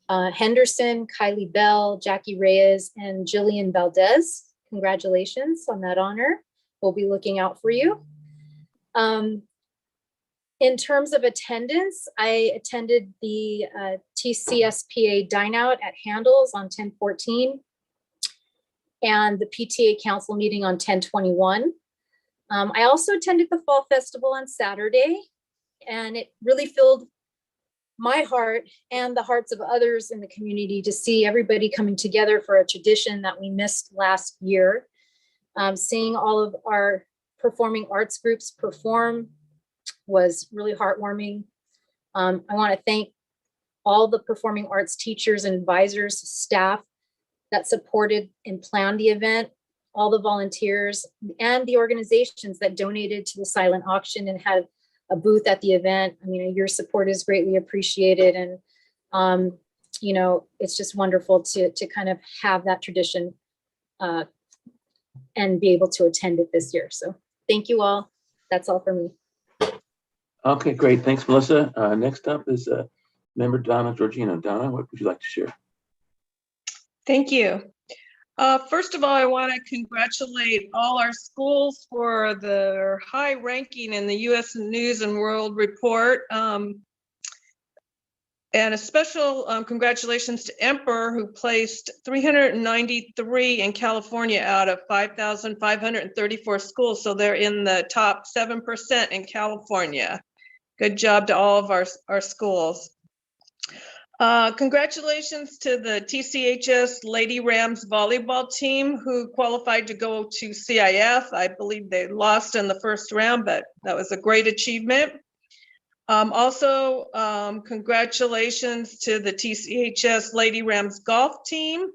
Henderson, Kylie Bell, Jackie Reyes, and Jillian Valdez. Congratulations on that honor. We'll be looking out for you. In terms of attendance, I attended the TCSPA Dine Out at Handles on 10/14 and the PTA Council meeting on 10/21. I also attended the Fall Festival on Saturday, and it really filled my heart and the hearts of others in the community to see everybody coming together for a tradition that we missed last year. Seeing all of our performing arts groups perform was really heartwarming. I want to thank all the performing arts teachers and advisors, staff that supported and planned the event, all the volunteers and the organizations that donated to the silent auction and had a booth at the event. I mean, your support is greatly appreciated. And, it's just wonderful to kind of have that tradition and be able to attend it this year. So thank you all. That's all for me. Okay, great. Thanks, Melissa. Next up is Member Donna Georgino. Donna, what would you like to share? Thank you. First of all, I want to congratulate all our schools for their high ranking in the U.S. News and World Report. And a special congratulations to Emperor, who placed 393 in California out of 5,534 schools. So they're in the top 7% in California. Good job to all of our schools. Congratulations to the TCHS Lady Rams volleyball team who qualified to go to CIF. I believe they lost in the first round, but that was a great achievement. Also, congratulations to the TCHS Lady Rams golf team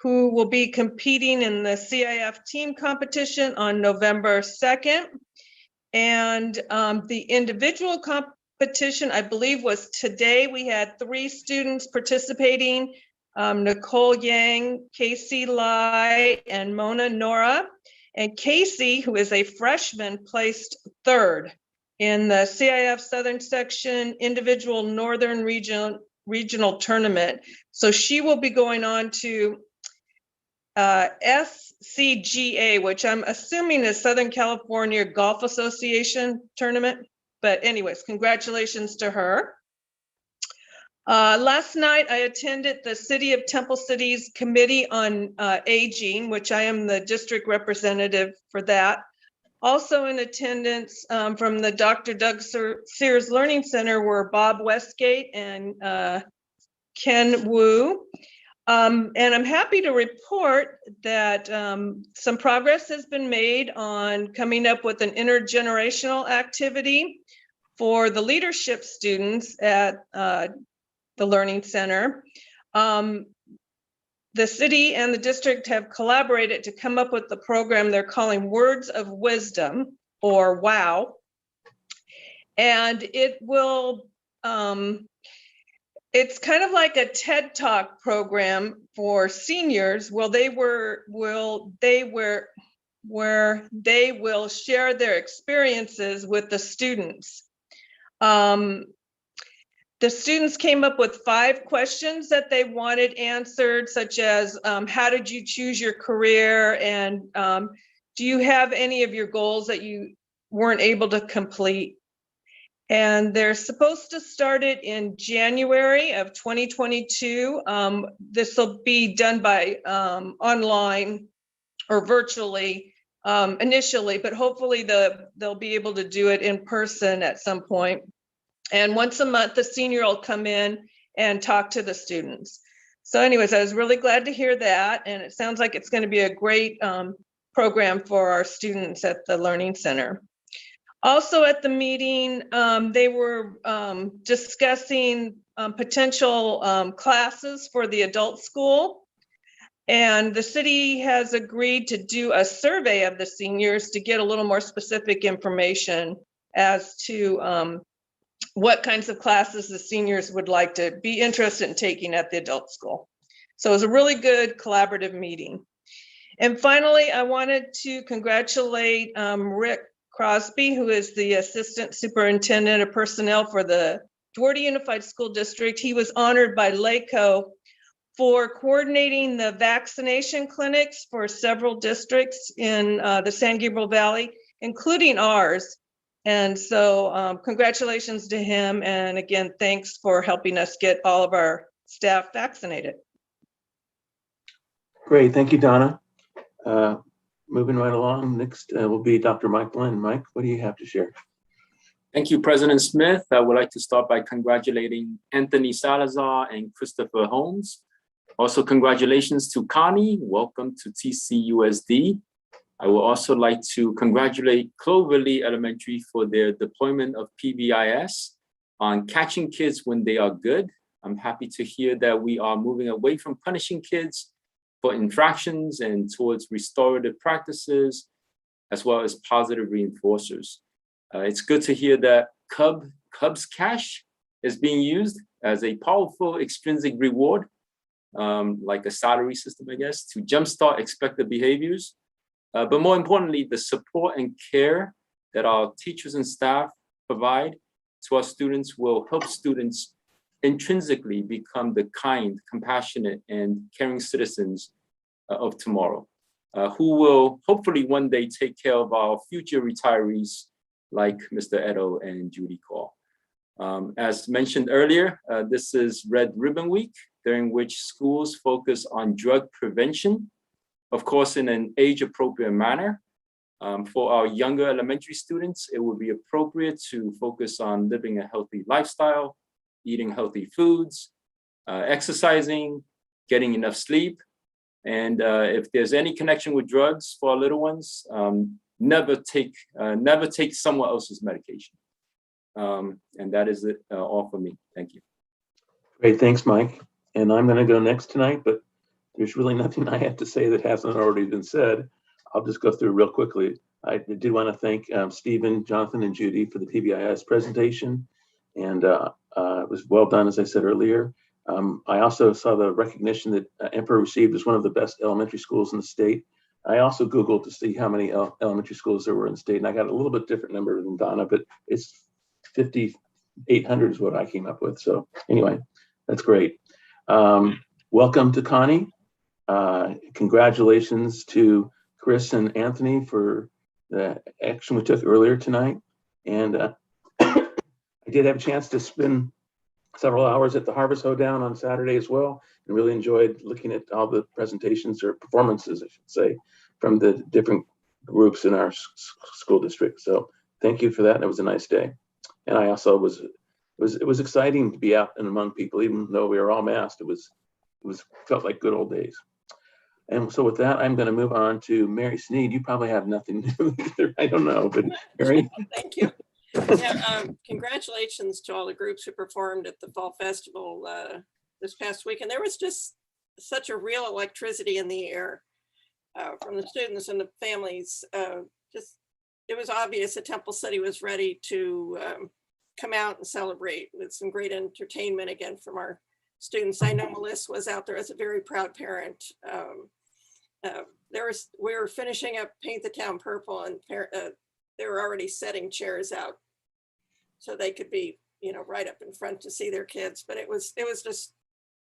who will be competing in the CIF team competition on November 2nd. And the individual competition, I believe, was today. We had 3 students participating, Nicole Yang, Casey Lai, and Mona Nora. And Casey, who is a freshman, placed 3rd in the CIF Southern Section Individual Northern Regional Tournament. So she will be going on to SCGA, which I'm assuming is Southern California Golf Association tournament. But anyways, congratulations to her. Last night, I attended the City of Temple City's Committee on Aging, which I am the district representative for that. Also in attendance from the Dr. Doug Sears Learning Center were Bob Westgate and Ken Wu. And I'm happy to report that some progress has been made on coming up with an intergenerational activity for the leadership students at the Learning Center. The city and the district have collaborated to come up with the program they're calling Words of Wisdom, or WOW. And it will, it's kind of like a TED Talk program for seniors where they will share their experiences with the students. The students came up with 5 questions that they wanted answered, such as how did you choose your career, and do you have any of your goals that you weren't able to complete? And they're supposed to start it in January of 2022. This will be done by online or virtually initially, but hopefully they'll be able to do it in person at some point. And once a month, the senior will come in and talk to the students. So anyways, I was really glad to hear that. And it sounds like it's going to be a great program for our students at the Learning Center. Also at the meeting, they were discussing potential classes for the adult school. And the city has agreed to do a survey of the seniors to get a little more specific information as to what kinds of classes the seniors would like to be interested in taking at the adult school. So it was a really good collaborative meeting. And finally, I wanted to congratulate Rick Crosby, who is the Assistant Superintendent of Personnel for the Duarte Unified School District. He was honored by LACO for coordinating the vaccination clinics for several districts in the San Gabriel Valley, including ours. And so congratulations to him. And again, thanks for helping us get all of our staff vaccinated. Great, thank you, Donna. Moving right along, next will be Dr. Mike Lynn. Mike, what do you have to share? Thank you, President Smith. I would like to start by congratulating Anthony Salazar and Christopher Holmes. Also, congratulations to Connie. Welcome to TCUSD. I would also like to congratulate Cloverly Elementary for their deployment of PBIS on catching kids when they are good. I'm happy to hear that we are moving away from punishing kids for infractions and towards restorative practices, as well as positive reinforcers. It's good to hear that Cubs Cash is being used as a powerful extrinsic reward, like a salary system, I guess, to jumpstart expected behaviors. But more importantly, the support and care that our teachers and staff provide to our students will help students intrinsically become the kind, compassionate, and caring citizens of tomorrow, who will hopefully one day take care of our future retirees like Mr. Edo and Judy Call. As mentioned earlier, this is Red Ribbon Week, during which schools focus on drug prevention, of course, in an age-appropriate manner. For our younger elementary students, it would be appropriate to focus on living a healthy lifestyle, eating healthy foods, exercising, getting enough sleep. And if there's any connection with drugs for our little ones, never take someone else's medication. And that is it all for me. Thank you. Great, thanks, Mike. And I'm going to go next tonight, but there's really nothing I have to say that hasn't already been said. I'll just go through real quickly. I did want to thank Stephen, Jonathan, and Judy for the PBIS presentation. And it was well done, as I said earlier. I also saw the recognition that Emperor received as one of the best elementary schools in the state. I also Googled to see how many elementary schools there were in the state, and I got a little bit different number than Donna, but it's 5,800 is what I came up with. So anyway, that's great. Welcome to Connie. Congratulations to Chris and Anthony for the action we took earlier tonight. And I did have a chance to spend several hours at the Harvest Hoedown on Saturday as well, and really enjoyed looking at all the presentations, or performances, I should say, from the different groups in our school district. So thank you for that. It was a nice day. And I also it was exciting to be out and among people, even though we were all masked. It felt like good old days. And so with that, I'm going to move on to Mary Sneed. You probably have nothing new either. I don't know, but Mary. Thank you. Yeah, congratulations to all the groups who performed at the Fall Festival this past week. And there was just such a real electricity in the air from the students and the families. It was obvious that Temple City was ready to come out and celebrate with some great entertainment again from our students. I know Melissa was out there as a very proud parent. We were finishing up Paint the Town Purple, and they were already setting chairs out so they could be, right up in front to see their kids. But it was just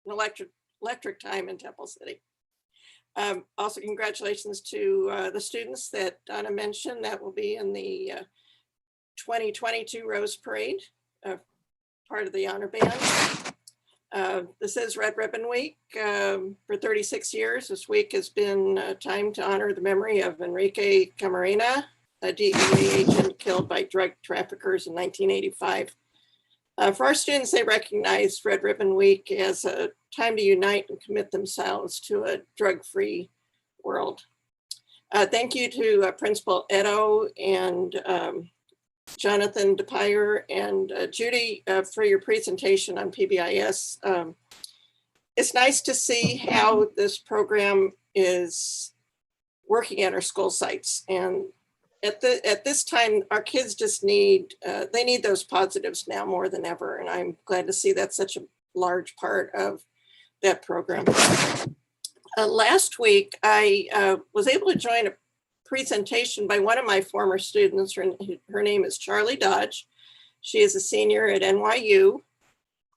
an electric time in Temple City. Also, congratulations to the students that Donna mentioned that will be in the 2022 Rose Parade, part of the honor band. This is Red Ribbon Week. For 36 years, this week has been a time to honor the memory of Enrique Camarena, a DEA agent killed by drug traffickers in 1985. For our students, they recognize Red Ribbon Week as a time to unite and commit themselves to a drug-free world. Thank you to Principal Edo and Jonathan DePire and Judy for your presentation on PBIS. It's nice to see how this program is working at our school sites. And at this time, our kids just need those positives now more than ever. And I'm glad to see that's such a large part of that program. Last week, I was able to join a presentation by one of my former students. Her name is Charlie Dodge. She is a senior at NYU,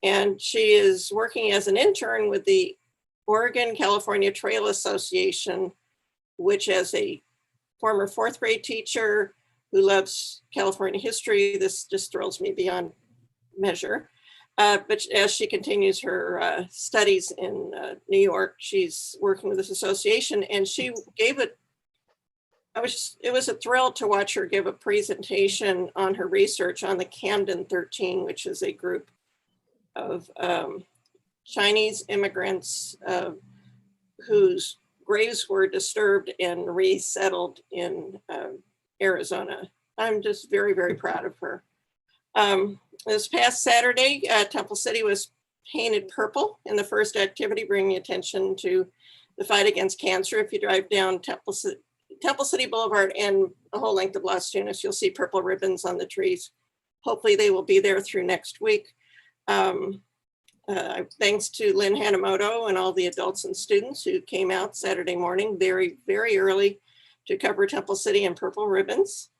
and she is working as an intern with the Oregon-California Trail Association, which, as a former fourth grade teacher who loves California history, this just thrills me beyond measure. But as she continues her studies in New York, she's working with this association, and she gave it was a thrill to watch her give a presentation on her research on the Camden 13, which is a group of Chinese immigrants whose graves were disturbed and resettled in Arizona. I'm just very, very proud of her. This past Saturday, Temple City was painted purple in the first activity, bringing attention to the fight against cancer. If you drive down Temple City Boulevard and the whole length of Las Tunas, you'll see purple ribbons on the trees. Hopefully they will be there through next week. Thanks to Lynn Hanamoto and all the adults and students who came out Saturday morning very, very early to cover Temple City in purple ribbons.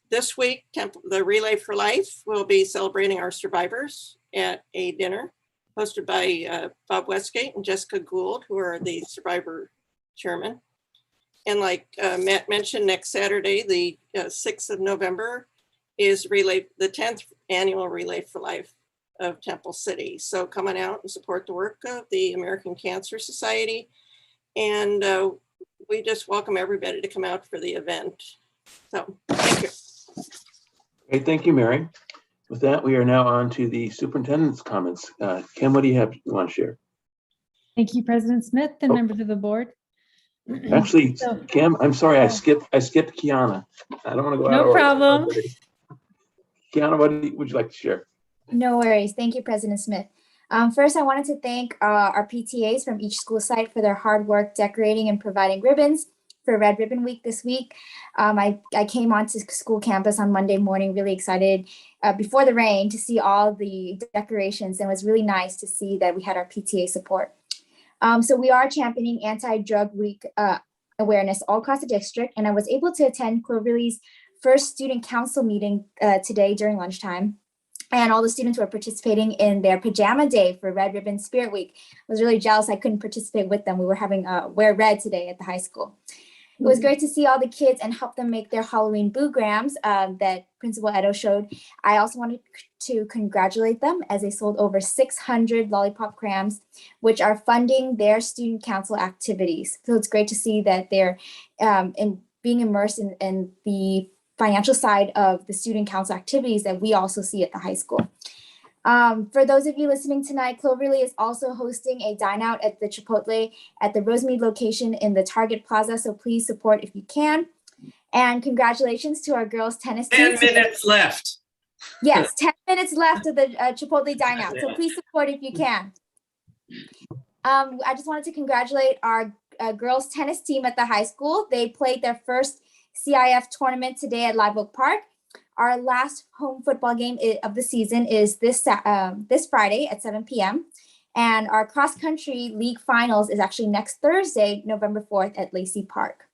This week, the Relay for Life will be celebrating our survivors at a dinner hosted by Bob Westgate and Jessica Gould, who are the survivor chairman. And like Matt mentioned, next Saturday, the 6th of November, is the 10th annual Relay for Life of Temple City. So come on out and support the work of the American Cancer Society. And we just welcome everybody to come out for the event. So thank you. Great, thank you, Mary. With that, we are now on to the superintendent's comments. Kim, what do you want to share? Thank you, President Smith and members of the board. Actually, So- Kim, I'm sorry, I skipped Kiana. I don't want to go out. No of order. problem. Kiana, what would you like to share? No worries. Thank you, President Smith. First, I wanted to thank our PTAs from each school site for their hard work decorating and providing ribbons for Red Ribbon Week this week. I came onto school campus on Monday morning really excited before the rain to see all the decorations, and it was really nice to see that we had our PTA support. So we are championing Anti-Drug Week awareness all across the district, and I was able to attend Cloverleaf's first student council meeting today during lunchtime. And all the students were participating in their pajama day for Red Ribbon Spirit Week. I was really jealous I couldn't participate with them. We were having Wear Red today at the high school. It was great to see all the kids and help them make their Halloween boograms that Principal Edo showed. I also wanted to congratulate them as they sold over 600 lollipop crayons, which are funding their student council activities. So it's great to see that they're being immersed in the financial side of the student council activities that we also see at the high school. For those of you listening tonight, Cloverleaf is also hosting a dine out at the Chipotle at the Rosemead location in the Target Plaza. So please support if you can. And congratulations to our girls tennis team. 10 minutes left. Yes, 10 minutes left of the Chipotle dine out. So please support if you can. I just wanted to congratulate our girls tennis team at the high school. They played their first CIF tournament today at Live Oak Park. Our last home football game of the season is this Friday at 7 p.m. And our cross country league finals is actually next Thursday, November 4th at Lacey Park.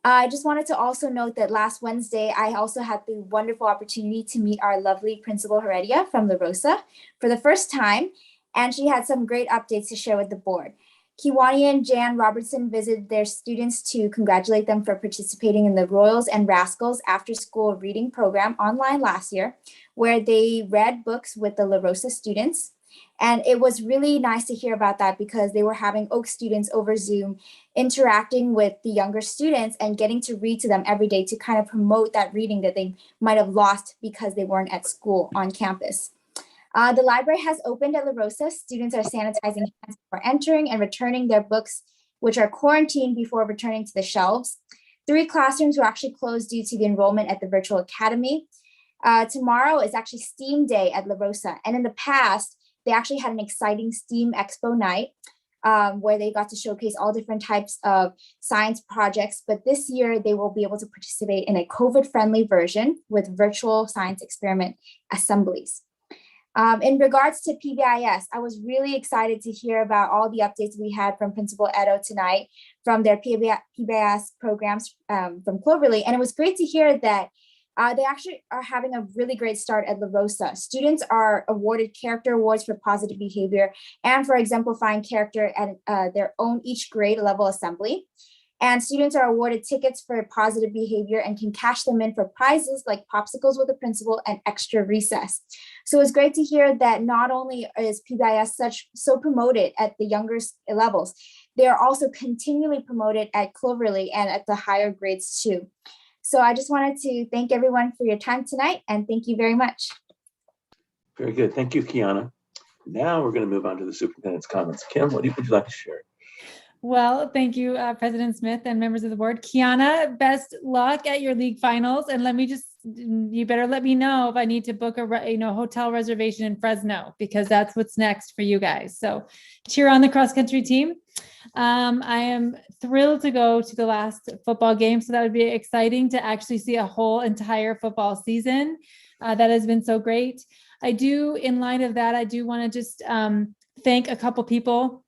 I just wanted to also note that last Wednesday, I also had the wonderful opportunity to meet our lovely Principal Heredia from La Rosa for the first time. And she had some great updates to share with the board. Kiwani and Jan Robertson visited their students to congratulate them for participating in the Royals and Rascals after school reading program online last year, where they read books with the La Rosa students. And it was really nice to hear about that because they were having Oak students over Zoom interacting with the younger students and getting to read to them every day to kind of promote that reading that they might have lost because they weren't at school on campus. The library has opened at La Rosa. Students are sanitizing hands before entering and returning their books, which are quarantined before returning to the shelves. 3 classrooms were actually closed due to the enrollment at the virtual academy. Tomorrow is actually STEAM Day at La Rosa. And in the past, they actually had an exciting STEAM Expo night where they got to showcase all different types of science projects. But this year, they will be able to participate in a COVID-friendly version with virtual science experiment assemblies. In regards to PBIS, I was really excited to hear about all the updates we had from Principal Edo tonight from their PBIS programs from Cloverleaf. And it was great to hear that they actually are having a really great start at La Rosa. Students are awarded character awards for positive behavior and for exemplifying character at their own each grade level assembly. And students are awarded tickets for positive behavior and can cash them in for prizes like popsicles with the principal and extra recess. So it's great to hear that not only is PBIS so promoted at the younger levels, they are also continually promoted at Cloverleaf and at the higher grades too. So I just wanted to thank everyone for your time tonight and thank you very much. Very good. Thank you, Kiana. Now we're going to move on to the superintendent's comments. Kim, what would you like to share? Well, thank you, President Smith and members of the board. Kiana, best luck at your league finals. And you better let me know if I need to book a hotel reservation in Fresno, because that's what's next for you guys. So cheer on the cross country team. I am thrilled to go to the last football game. So that would be exciting to actually see a whole entire football season. That has been so great. In light of that, I do want to just thank a couple people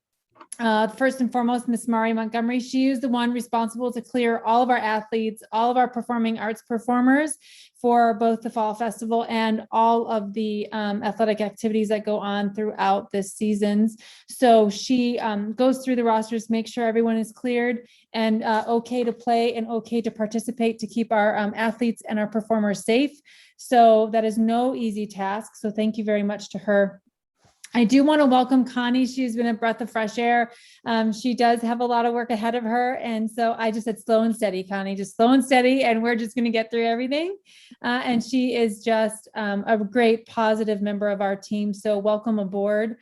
First and foremost, Miss Mari Montgomery. She is the one responsible to clear all of our athletes, all of our performing arts performers for both the Fall Festival and all of the athletic activities that go on throughout this seasons. So she goes through the rosters, make sure everyone is cleared and okay to play and okay to participate to keep our athletes and our performers safe. So that is no easy task. So thank you very much to her. I do want to welcome Connie. She's been a breath of fresh air. She does have a lot of work ahead of her. And so I just said, slow and steady, Connie, just slow and steady. And we're just going to get through everything. And she is just a great positive member of our team. So welcome aboard.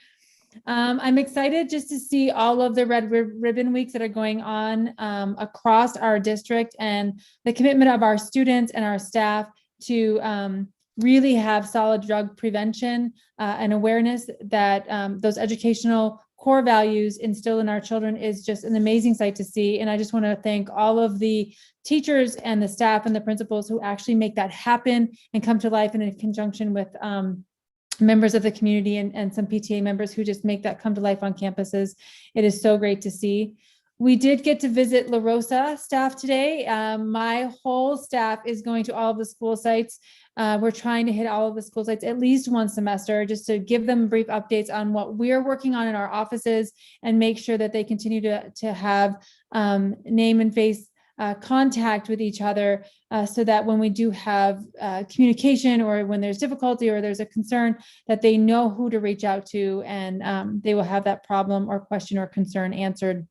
I'm excited just to see all of the Red Ribbon Weeks that are going on across our district and the commitment of our students and our staff to really have solid drug prevention and awareness that those educational core values instilled in our children is just an amazing sight to see. And I just want to thank all of the teachers and the staff and the principals who actually make that happen and come to life in conjunction with members of the community and some PTA members who just make that come to life on campuses. It is so great to see. We did get to visit La Rosa staff today. My whole staff is going to all of the school sites. We're trying to hit all of the school sites at least one semester just to give them brief updates on what we're working on in our offices and make sure that they continue to have name and face contact with each other so that when we do have communication or when there's difficulty or there's a concern that they know who to reach out to and they will have that problem or question or concern answered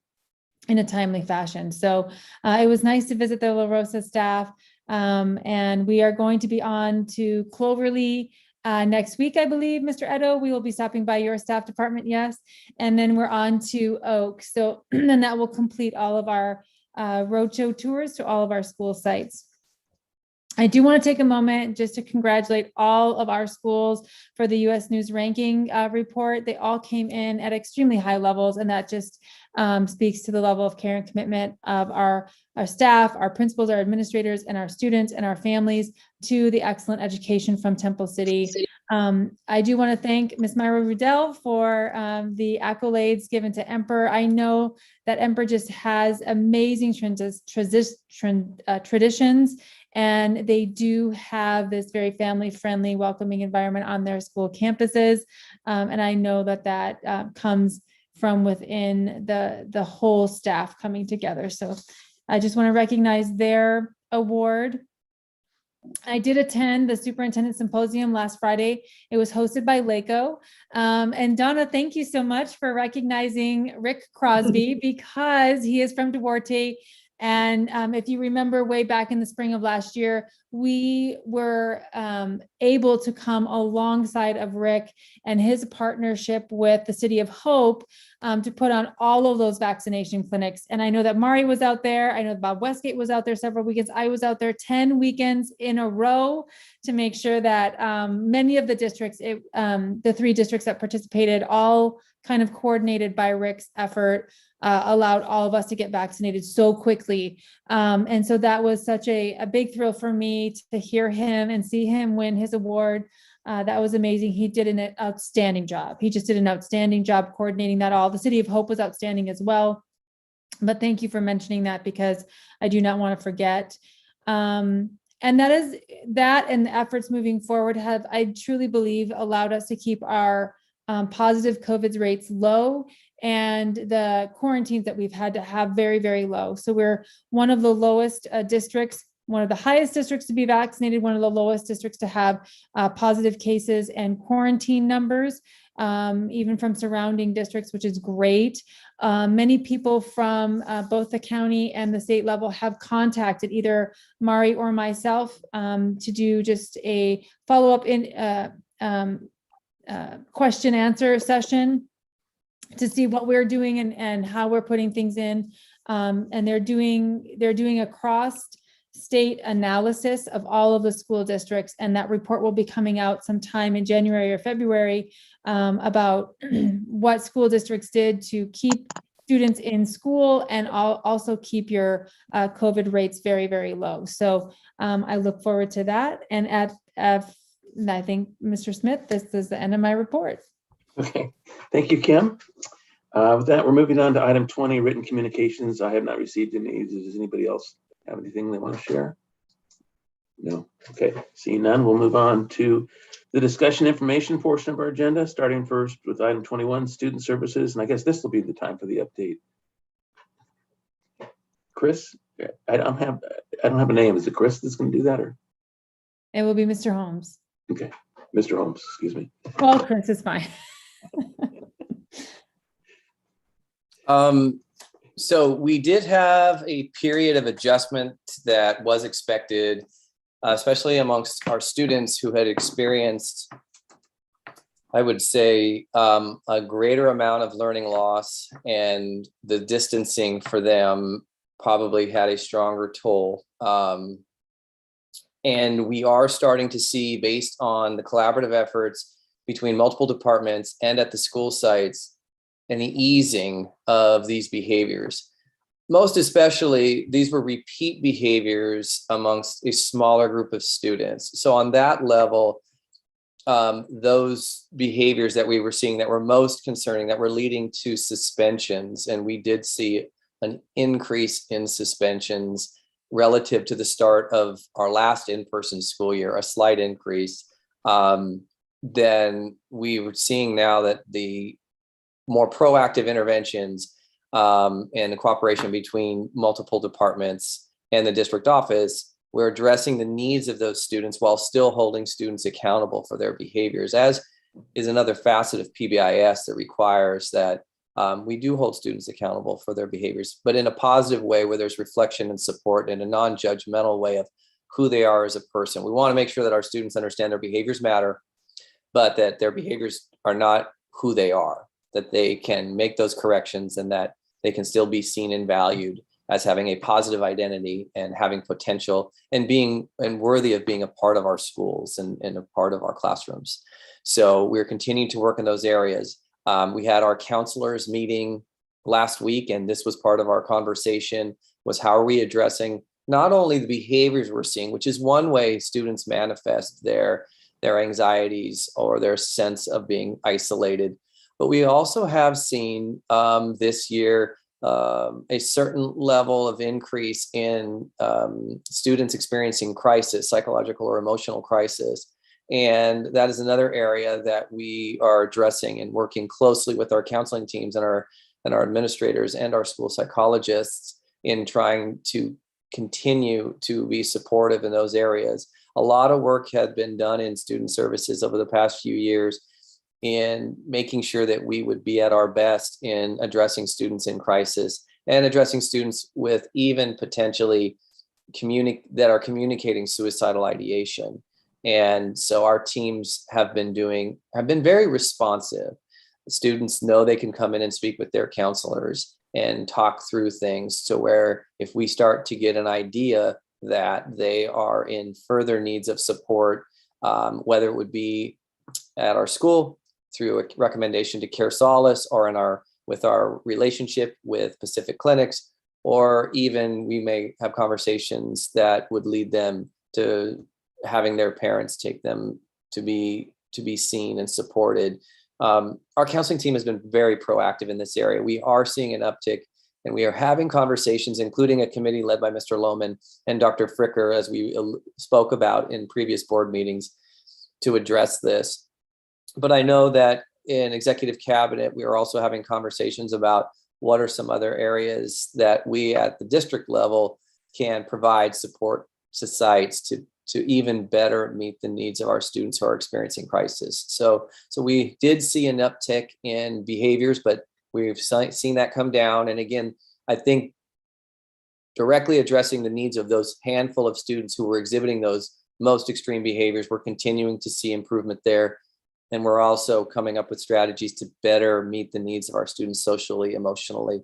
in a timely fashion. So it was nice to visit the La Rosa staff. And we are going to be on to Cloverly next week, I believe, Mr. Edo. We will be stopping by your staff department, yes. And then we're on to Oak. So then that will complete all of our roadshow tours to all of our school sites. I do want to take a moment just to congratulate all of our schools for the U.S. News ranking report. They all came in at extremely high levels, and that just speaks to the level of care and commitment of our staff, our principals, our administrators, and our students and our families to the excellent education from Temple City. I do want to thank Ms. Myra Rudell for the accolades given to Emperor. I know that Emperor just has amazing traditions, and they do have this very family-friendly, welcoming environment on their school campuses. And I know that that comes from within the whole staff coming together. So I just want to recognize their award. I did attend the Superintendent Symposium last Friday. It was hosted by LACO. And Donna, thank you so much for recognizing Rick Crosby because he is from Duarte. And if you remember way back in the spring of last year, we were able to come alongside of Rick and his partnership with the City of Hope to put on all of those vaccination clinics. And I know that Mari was out there. I know Bob Westgate was out there several weekends. I was out there 10 weekends in a row to make sure that many of the districts, the 3 districts that participated, all kind of coordinated by Rick's effort, allowed all of us to get vaccinated so quickly. And so that was such a big thrill for me to hear him and see him win his award. That was amazing. He did an outstanding job. He just did an outstanding job coordinating that all. The City of Hope was outstanding as well. But thank you for mentioning that because I do not want to forget. And that is that, and the efforts moving forward have, I truly believe, allowed us to keep our positive COVID rates low and the quarantines that we've had to have very, very low. So we're one of the lowest districts, one of the highest districts to be vaccinated, one of the lowest districts to have positive cases and quarantine numbers, even from surrounding districts, which is great. Many people from both the county and the state level have contacted either Mari or myself to do just a follow-up question answer session to see what we're doing and how we're putting things in. And they're doing a cross state analysis of all of the school districts. And that report will be coming out sometime in January or February about what school districts did to keep students in school and also keep your COVID rates very, very low. So I look forward to that. And I think, Mr. Smith, this is the end of my report. Okay, thank you, Kim. With that, we're moving on to item 20, written communications. I have not received any. Does anybody else have anything they want to share? No. Okay. Seeing none, we'll move on to the discussion information portion of our agenda, starting first with item 21, student services. And I guess this will be the time for the update. Chris, I don't have a name. Is it Chris that's going to do that, or? It will be Mr. Holmes. Okay, Mr. Holmes, excuse me. Well, Chris is fine. So we did have a period of adjustment that was expected, especially amongst our students who had experienced, I would say, a greater amount of learning loss, and the distancing for them probably had a stronger toll. And we are starting to see, based on the collaborative efforts between multiple departments and at the school sites, an easing of these behaviors. Most especially, these were repeat behaviors amongst a smaller group of students. So on that level, those behaviors that we were seeing that were most concerning, that were leading to suspensions, and we did see an increase in suspensions relative to the start of our last in-person school year, a slight increase. Then we were seeing now that the more proactive interventions and the cooperation between multiple departments and the district office, we're addressing the needs of those students while still holding students accountable for their behaviors, as is another facet of PBIS that requires that we do hold students accountable for their behaviors, but in a positive way where there's reflection and support, in a non-judgmental way of who they are as a person. We want to make sure that our students understand their behaviors matter, but that their behaviors are not who they are, that they can make those corrections and that they can still be seen and valued as having a positive identity and having potential and being and worthy of being a part of our schools and a part of our classrooms. So we're continuing to work in those areas. We had our counselors meeting last week, and this was part of our conversation, was how are we addressing not only the behaviors we're seeing, which is one way students manifest their anxieties or their sense of being isolated, but we also have seen this year a certain level of increase in students experiencing crisis, psychological or emotional crisis. And that is another area that we are addressing and working closely with our counseling teams and our administrators and our school psychologists in trying to continue to be supportive in those areas. A lot of work had been done in student services over the past few years in making sure that we would be at our best in addressing students in crisis and addressing students with even potentially that are communicating suicidal ideation. And so our teams have been very responsive. The students know they can come in and speak with their counselors and talk through things, to where if we start to get an idea that they are in further needs of support, whether it would be at our school through a recommendation to Care Solace, or with our relationship with Pacific Clinics, or even we may have conversations that would lead them to having their parents take them to be seen and supported. Our counseling team has been very proactive in this area. We are seeing an uptick, and we are having conversations, including a committee led by Mr. Lohman and Dr. Fricker, as we spoke about in previous board meetings, to address this. But I know that in executive cabinet, we are also having conversations about what are some other areas that we at the district level can provide support to sites to even better meet the needs of our students who are experiencing crisis. So we did see an uptick in behaviors, but we've seen that come down. And again, I think directly addressing the needs of those handful of students who were exhibiting those most extreme behaviors, we're continuing to see improvement there. And we're also coming up with strategies to better meet the needs of our students socially, emotionally.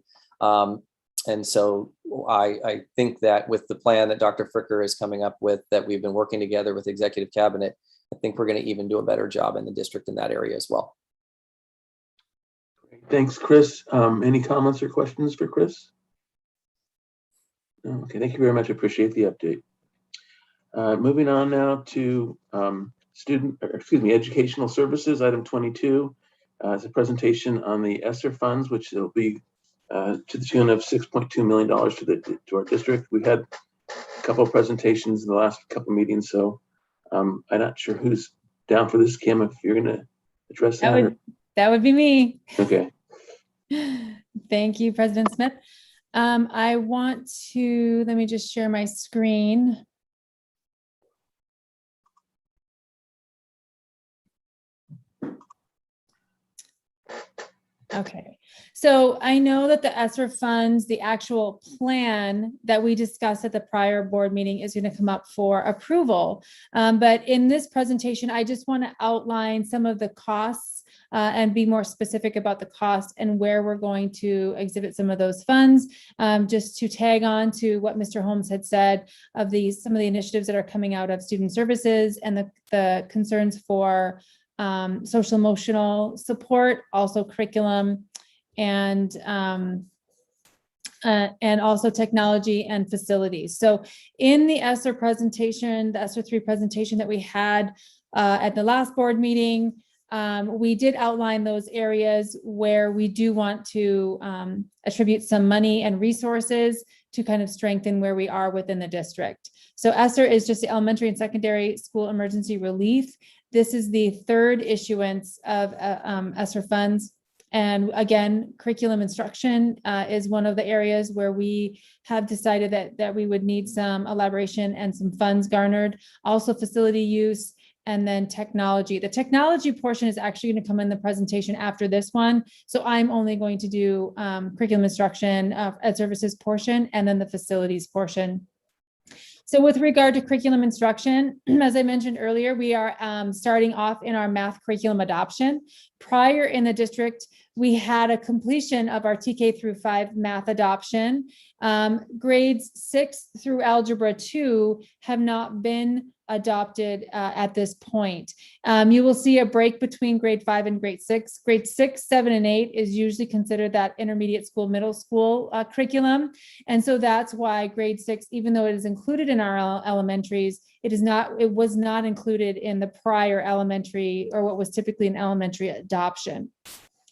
And so I think that with the plan that Dr. Fricker is coming up with, that we've been working together with executive cabinet, I think we're going to even do a better job in the district in that area as well. Thanks, Chris. Any comments or questions for Chris? Okay, thank you very much. I appreciate the update. Moving on now to educational services, item 22. It's a presentation on the ESSER funds, which will be to the tune of $6.2 million to our district. We had a couple of presentations in the last couple of meetings, so I'm not sure who's down for this. Kim, if you're going to address that. That would be me. Okay. Thank you, President Smith. I want to, let me just share my screen. Okay, so I know that the ESSER funds, the actual plan that we discussed at the prior board meeting is going to come up for approval. But in this presentation, I just want to outline some of the costs and be more specific about the cost and where we're going to exhibit some of those funds. Just to tag on to what Mr. Holmes had said of some of the initiatives that are coming out of student services and the concerns for social emotional support, also curriculum, and also technology and facilities. So in the ESSER presentation, the ESSER 3 presentation that we had at the last board meeting, we did outline those areas where we do want to attribute some money and resources to kind of strengthen where we are within the district. So ESSER is just the elementary and secondary school emergency relief. This is the third issuance of ESSER funds. And again, curriculum instruction is one of the areas where we have decided that we would need some elaboration and some funds garnered. Also facility use, and then technology. The technology portion is actually going to come in the presentation after this one. So I'm only going to do curriculum instruction, ed services portion, and then the facilities portion. So with regard to curriculum instruction, as I mentioned earlier, we are starting off in our math curriculum adoption. Prior in the district, we had a completion of our TK through 5 math adoption. Grades 6 through Algebra 2 have not been adopted at this point. You will see a break between grade 5 and grade 6. Grade 6, 7, and 8 is usually considered that intermediate school, middle school curriculum. And so that's why grade 6, even though it is included in our elementaries, it was not included in the prior elementary, or what was typically an elementary adoption.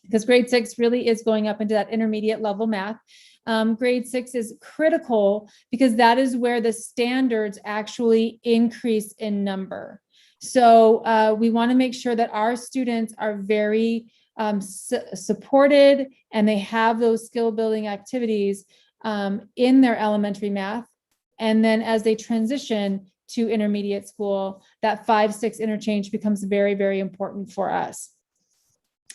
Because grade 6 really is going up into that intermediate level math. Grade 6 is critical because that is where the standards actually increase in number. So we want to make sure that our students are very supported and they have those skill building activities in their elementary math. And then as they transition to intermediate school, that 5-6 interchange becomes very, very important for us.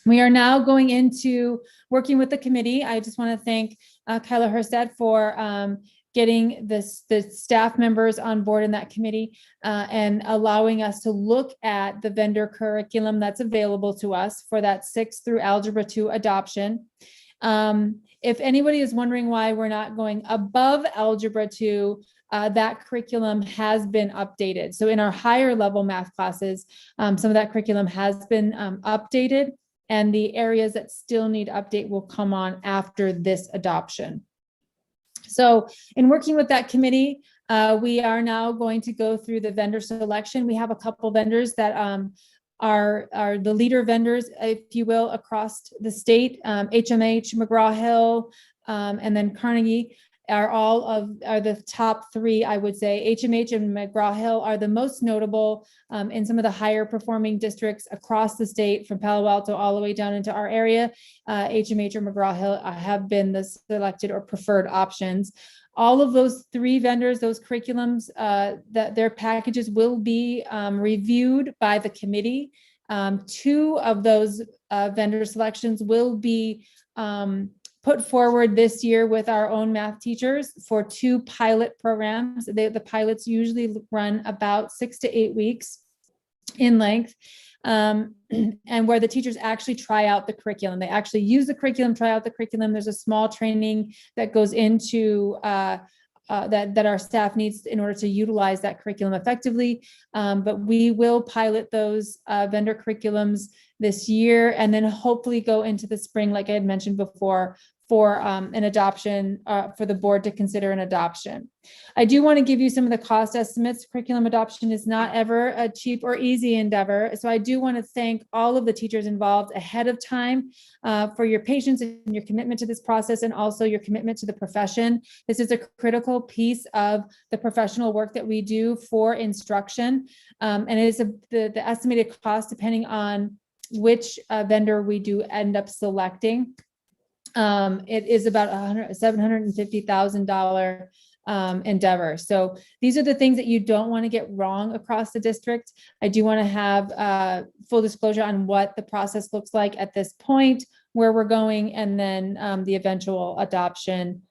We are now going into working with the committee. I just want to thank Kyla Herstead for getting the staff members on board in that committee and allowing us to look at the vendor curriculum that's available to us for that 6 through Algebra 2 adoption. If anybody is wondering why we're not going above Algebra 2, that curriculum has been updated. So in our higher level math classes, some of that curriculum has been updated. And the areas that still need update will come on after this adoption. So in working with that committee, we are now going to go through the vendor selection. We have a couple vendors that are the leader vendors, if you will, across the state. HMH, McGraw-Hill, and then Carnegie are the top 3, I would say. HMH and McGraw-Hill are the most notable in some of the higher performing districts across the state, from Palo Alto all the way down into our area. HMH or McGraw-Hill have been the selected or preferred options. All of those 3 vendors, those curriculums, that their packages will be reviewed by the committee. 2 of those vendor selections will be put forward this year with our own math teachers for 2 pilot programs. The pilots usually run about 6 to 8 weeks in length, and where the teachers actually try out the curriculum. They actually use the curriculum, try out the curriculum. There's a small training that goes into that our staff needs in order to utilize that curriculum effectively. But we will pilot those vendor curriculums this year, and then hopefully go into the spring, like I had mentioned before, for an adoption, for the board to consider an adoption. I do want to give you some of the cost estimates. Curriculum adoption is not ever a cheap or easy endeavor. So I do want to thank all of the teachers involved ahead of time for your patience and your commitment to this process, and also your commitment to the profession. This is a critical piece of the professional work that we do for instruction. And it is the estimated cost, depending on which vendor we do end up selecting. It is about $750,000 endeavor. So these are the things that you don't want to get wrong across the district. I do want to have full disclosure on what the process looks like at this point, where we're going, and then the eventual adoption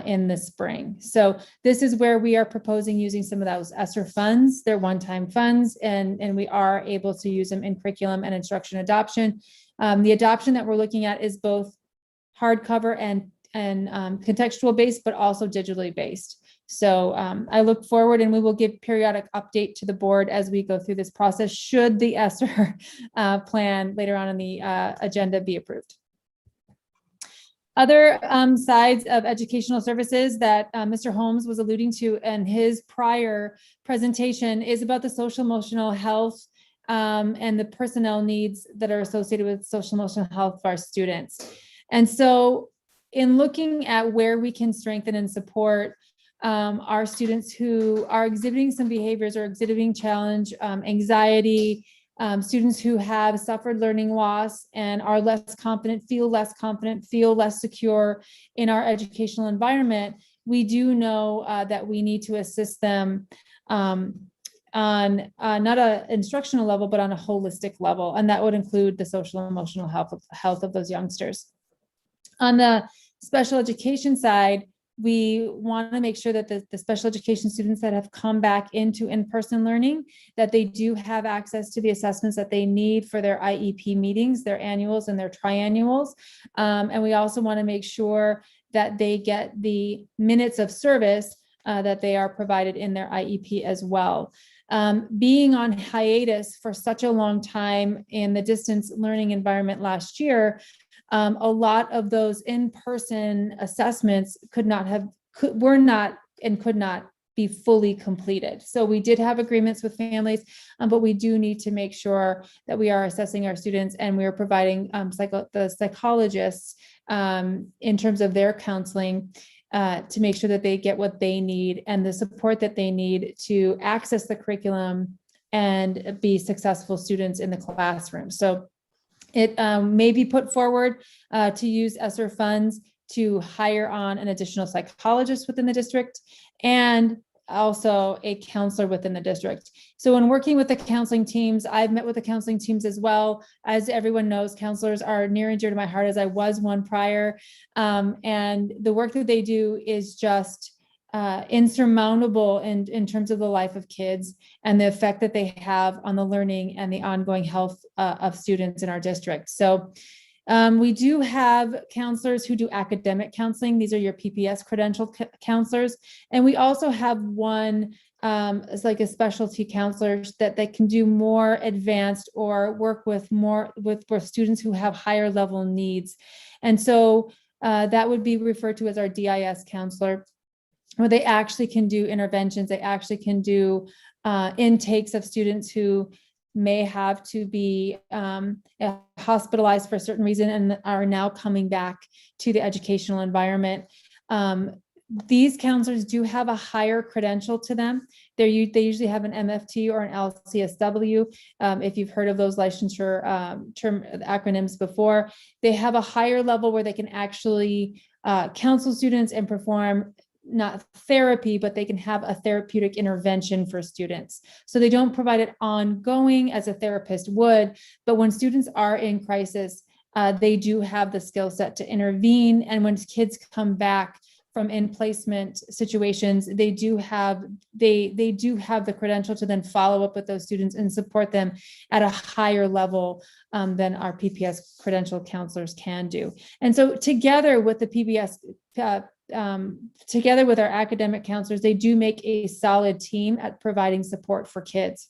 in the spring. So this is where we are proposing using some of those ESSER funds. They're one-time funds, and we are able to use them in curriculum and instruction adoption. The adoption that we're looking at is both hardcover and contextual based, but also digitally based. So I look forward, and we will give periodic update to the board as we go through this process, should the ESSER plan later on in the agenda be approved. Other sides of educational services that Mr. Holmes was alluding to in his prior presentation is about the social emotional health and the personnel needs that are associated with social emotional health of our students. And so in looking at where we can strengthen and support our students who are exhibiting some behaviors or exhibiting challenge, anxiety, students who have suffered learning loss and are less confident, feel less secure in our educational environment, we do know that we need to assist them on not an instructional level, but on a holistic level. And that would include the social and emotional health of those youngsters. On the special education side, we want to make sure that the special education students that have come back into in-person learning, that they do have access to the assessments that they need for their IEP meetings, their annuals and their triannuals. And we also want to make sure that they get the minutes of service that they are provided in their IEP as well. Being on hiatus for such a long time in the distance learning environment last year, a lot of those in-person assessments could not be fully completed. So we did have agreements with families, but we do need to make sure that we are assessing our students, and we are providing the psychologists in terms of their counseling to make sure that they get what they need and the support that they need to access the curriculum and be successful students in the classroom. So it may be put forward to use ESSER funds to hire on an additional psychologist within the district and also a counselor within the district. So when working with the counseling teams, I've met with the counseling teams as well. As everyone knows, counselors are near and dear to my heart, as I was one prior. And the work that they do is just insurmountable in terms of the life of kids and the effect that they have on the learning and the ongoing health of students in our district. So we do have counselors who do academic counseling. These are your PPS credentialed counselors. And we also have one it's like a specialty counselor that they can do more advanced or work with students who have higher level needs. And so that would be referred to as our DIS counselor, where they actually can do interventions. They actually can do intakes of students who may have to be hospitalized for a certain reason and are now coming back to the educational environment. These counselors do have a higher credential to them. They usually have an MFT or an LCSW. If you've heard of those licensure term acronyms before, they have a higher level where they can actually counsel students and perform not therapy, but they can have a therapeutic intervention for students. So they don't provide it ongoing as a therapist would, but when students are in crisis, they do have the skill set to intervene. And when kids come back from in-placement situations, they do have the credential to then follow up with those students and support them at a higher level than our PPS credentialed counselors can do. And so together with the PBS, together with our academic counselors, they do make a solid team at providing support for kids.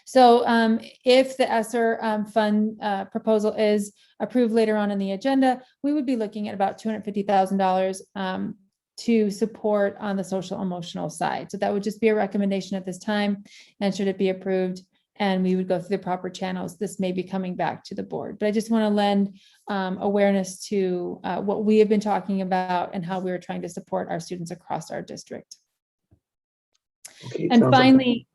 So if the ESSER fund proposal is approved later on in the agenda, we would be looking at about $250,000 to support on the social emotional side. So that would just be a recommendation at this time. And should it be approved, and we would go through the proper channels, this may be coming back to the board. But I just want to lend awareness to what we have been talking about and how we're trying to support our students across our district. Okay, And sounds finally,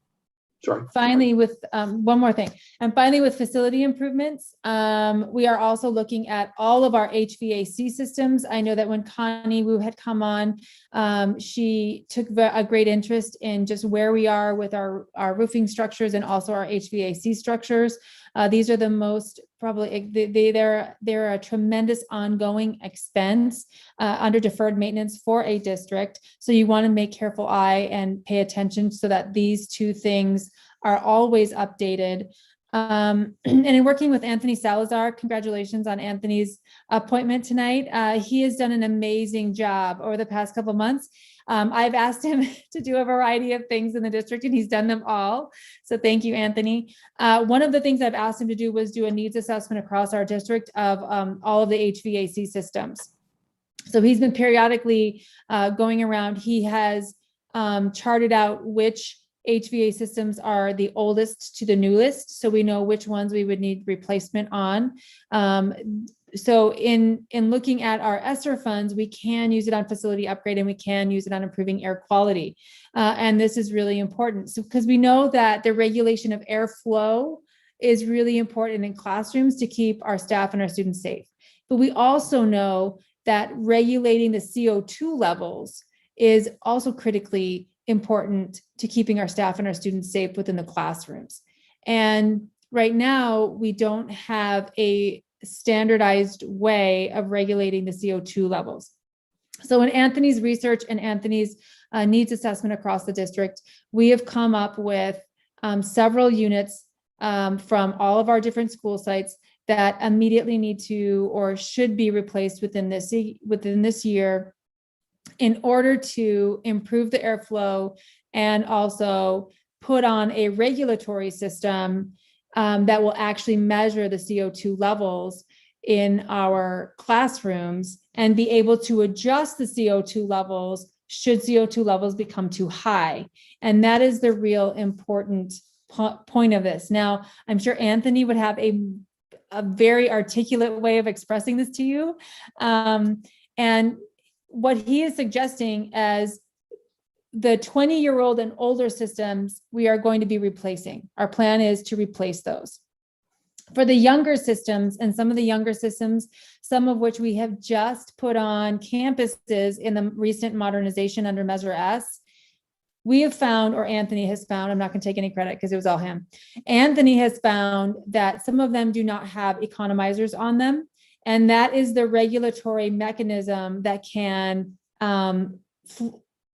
sorry. finally, with one more thing, and finally, with facility improvements, we are also looking at all of our HVAC systems. I know that when Connie Wu had come on, she took a great interest in just where we are with our roofing structures and also our HVAC structures. These are the most probably, they're a tremendous ongoing expense under deferred maintenance for a district. So you want to make careful eye and pay attention so that these two things are always updated. And in working with Anthony Salazar, congratulations on Anthony's appointment tonight. He has done an amazing job over the past couple of months. I've asked him to do a variety of things in the district, and he's done them all. So thank you, Anthony. One of the things I've asked him to do was do a needs assessment across our district of all of the HVAC systems. So he's been periodically going around. He has charted out which HVAC systems are the oldest to the newest, so we know which ones we would need replacement on. So in looking at our ESSER funds, we can use it on facility upgrade and we can use it on improving air quality. And this is really important. So because we know that the regulation of airflow is really important in classrooms to keep our staff and our students safe. But we also know that regulating the CO2 levels is also critically important to keeping our staff and our students safe within the classrooms. And right now, we don't have a standardized way of regulating the CO2 levels. So in Anthony's research and Anthony's needs assessment across the district, we have come up with several units from all of our different school sites that immediately need to or should be replaced within this year in order to improve the airflow and also put on a regulatory system that will actually measure the CO2 levels in our classrooms and be able to adjust the CO2 levels should CO2 levels become too high. And that is the real important point of this. Now, I'm sure Anthony would have a very articulate way of expressing this to you. And what he is suggesting as the 20-year-old and older systems, we are going to be replacing. Our plan is to replace those. For the younger systems, and some of the younger systems, some of which we have just put on campuses in the recent modernization under Measure S, we have found, or Anthony has found, I'm not going to take any credit because it was all him. Anthony has found that some of them do not have economizers on them. And that is the regulatory mechanism that can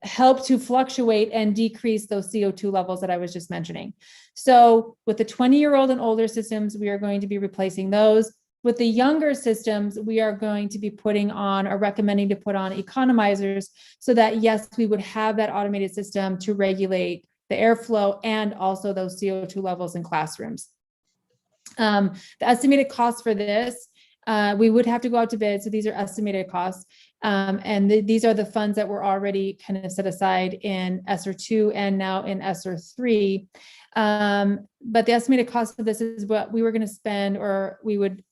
help to fluctuate and decrease those CO2 levels that I was just mentioning. So with the 20-year-old and older systems, we are going to be replacing those. With the younger systems, we are going to be putting on or recommending to put on economizers so that, yes, we would have that automated system to regulate the airflow and also those CO2 levels in classrooms. The estimated cost for this, we would have to go out to bid. So these are estimated costs. And these are the funds that were already kind of set aside in ESSER 2 and now in ESSER 3. But the estimated cost of this is what we were going to spend, or we would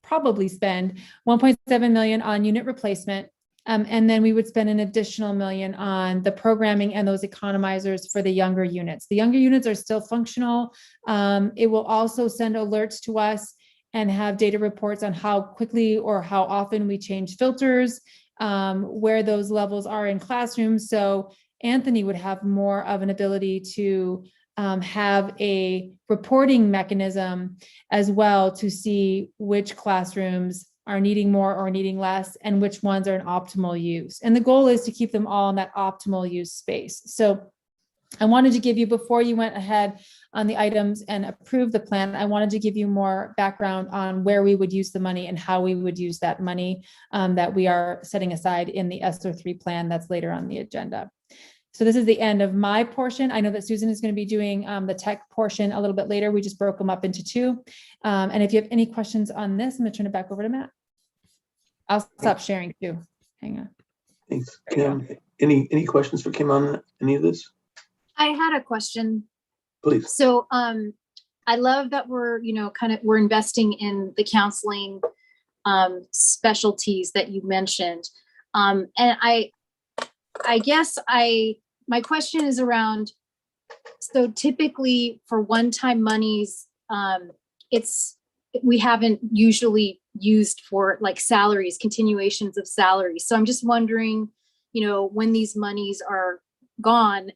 probably spend 1.7 million on unit replacement. And then we would spend an additional $1 million on the programming and those economizers for the younger units. The younger units are still functional. It will also send alerts to us and have data reports on how quickly or how often we change filters, where those levels are in classrooms. So Anthony would have more of an ability to have a reporting mechanism as well to see which classrooms are needing more or needing less and which ones are in optimal use. And the goal is to keep them all in that optimal use space. So I wanted to give you, before you went ahead on the items and approved the plan, I wanted to give you more background on where we would use the money and how we would use that money that we are setting aside in the ESSER 3 plan that's later on the agenda. So this is the end of my portion. I know that Susan is going to be doing the tech portion a little bit later. We just broke them up into two. And if you have any questions on this, I'm going to turn it back over to Matt. I'll stop sharing too. Hang on. Thanks, Kim. Any questions for Kim on any of this? I had a question. Please. So I love that we're, we're investing in the counseling specialties that you mentioned. And I guess my question is around, so typically for one-time monies, we haven't usually used for like salaries, continuations of salaries. So I'm just wondering, when these monies are gone,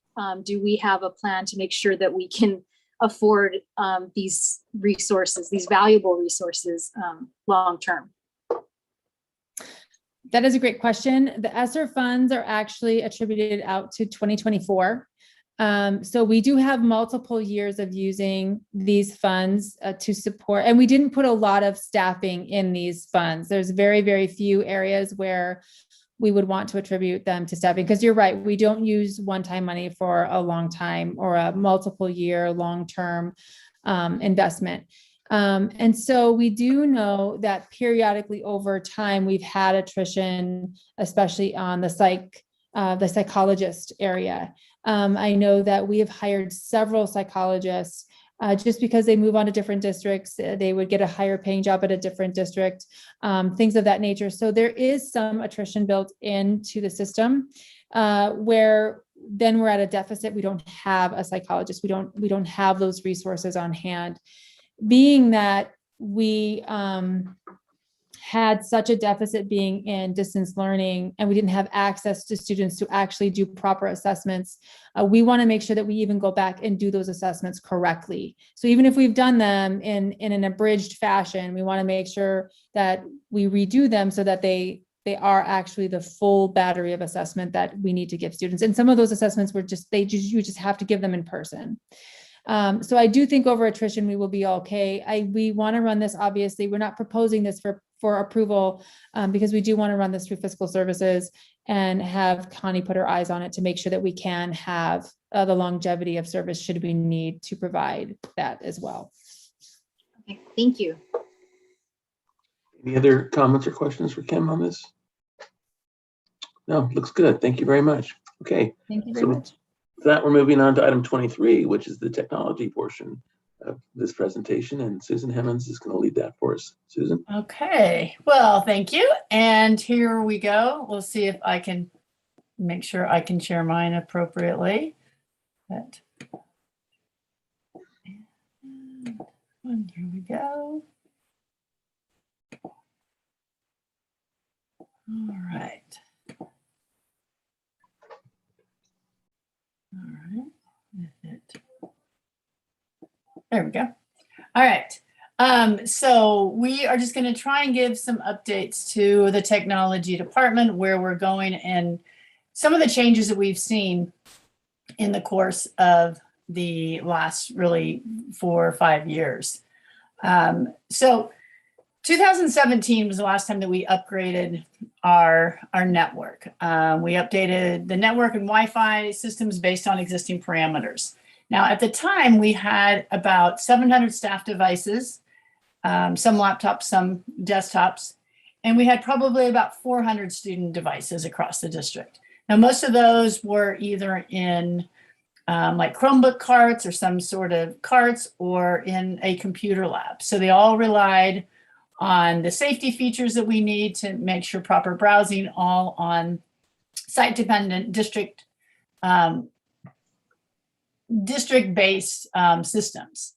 do we have a plan to make sure that we can afford these resources, these valuable resources long-term? That is a great question. The ESSER funds are actually attributed out to 2024. So we do have multiple years of using these funds to support, and we didn't put a lot of staffing in these funds. There's very, very few areas where we would want to attribute them to staffing, because you're right, we don't use one-time money for a long time or a multiple year long-term investment. And so we do know that periodically over time, we've had attrition, especially on the psychologist area. I know that we have hired several psychologists just because they move on to different districts, they would get a higher paying job at a different district, things of that nature. So there is some attrition built into the system where then we're at a deficit. We don't have a psychologist. We don't have those resources on hand. Being that we had such a deficit being in distance learning and we didn't have access to students to actually do proper assessments, we want to make sure that we even go back and do those assessments correctly. So even if we've done them in an abridged fashion, we want to make sure that we redo them so that they are actually the full battery of assessment that we need to give students. And some of those assessments you just have to give them in person. So I do think over attrition, we will be okay. We want to run this, obviously, we're not proposing this for approval because we do want to run this through fiscal services and have Connie put her eyes on it to make sure that we can have the longevity of service should we need to provide that as well. Okay, thank you. Any other comments or questions for Kim on this? No, looks good. Thank you very much. Okay. Thank you very much. With that, we're moving on to item 23, which is the technology portion of this presentation, and Susan Hemmons is going to lead that for us. Susan? Okay, well, thank you. And here we go. We'll see if I can make sure I can share mine appropriately. Here we go. All right. All right. There we go. All right. So we are just going to try and give some updates to the technology department, where we're going and some of the changes that we've seen in the course of the last really 4 or 5 years. So 2017 was the last time that we upgraded our network. We updated the network and Wi-Fi systems based on existing parameters. Now, at the time, we had about 700 staff devices, some laptops, some desktops, and we had probably about 400 student devices across the district. Now, most of those were either in like Chromebook carts or some sort of carts or in a computer lab. So they all relied on the safety features that we need to make sure proper browsing, all on site-dependent district-based systems.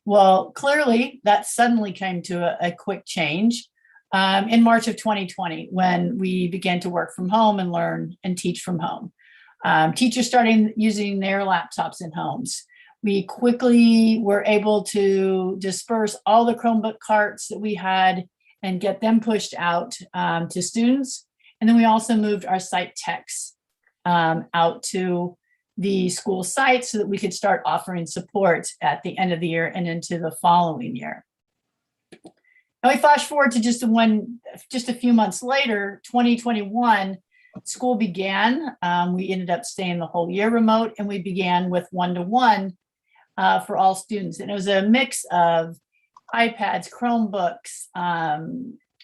Well, clearly that suddenly came to a quick change in March of 2020 when we began to work from home and learn and teach from home. Teachers started using their laptops in homes. We quickly were able to disperse all the Chromebook carts that we had and get them pushed out to students. And then we also moved our site techs out to the school site so that we could start offering support at the end of the year and into the following year. And we flash forward to just a few months later, 2021, school began, we ended up staying the whole year remote, and we began with one-to-one for all students. And it was a mix of iPads, Chromebooks,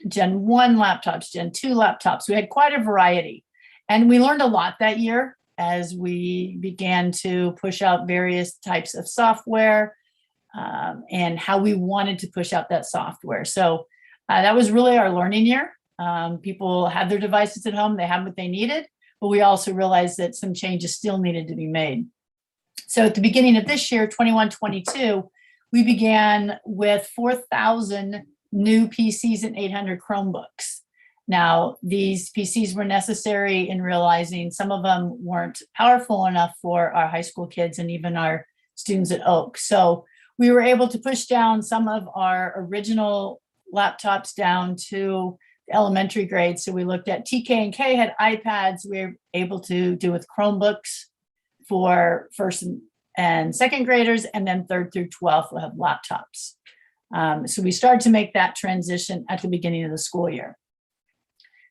Gen 1 laptops, Gen 2 laptops. We had quite a variety. And we learned a lot that year as we began to push out various types of software and how we wanted to push out that software. So that was really our learning year. People had their devices at home, they had what they needed, but we also realized that some changes still needed to be made. So at the beginning of this year, 21-22, we began with 4,000 new PCs and 800 Chromebooks. Now, these PCs were necessary in realizing some of them weren't powerful enough for our high school kids and even our students at Oak. So we were able to push down some of our original laptops down to the elementary grades. So we looked at TK and K had iPads. We were able to do with Chromebooks for first and second graders, and then 3rd through 12th will have laptops. So we started to make that transition at the beginning of the school year.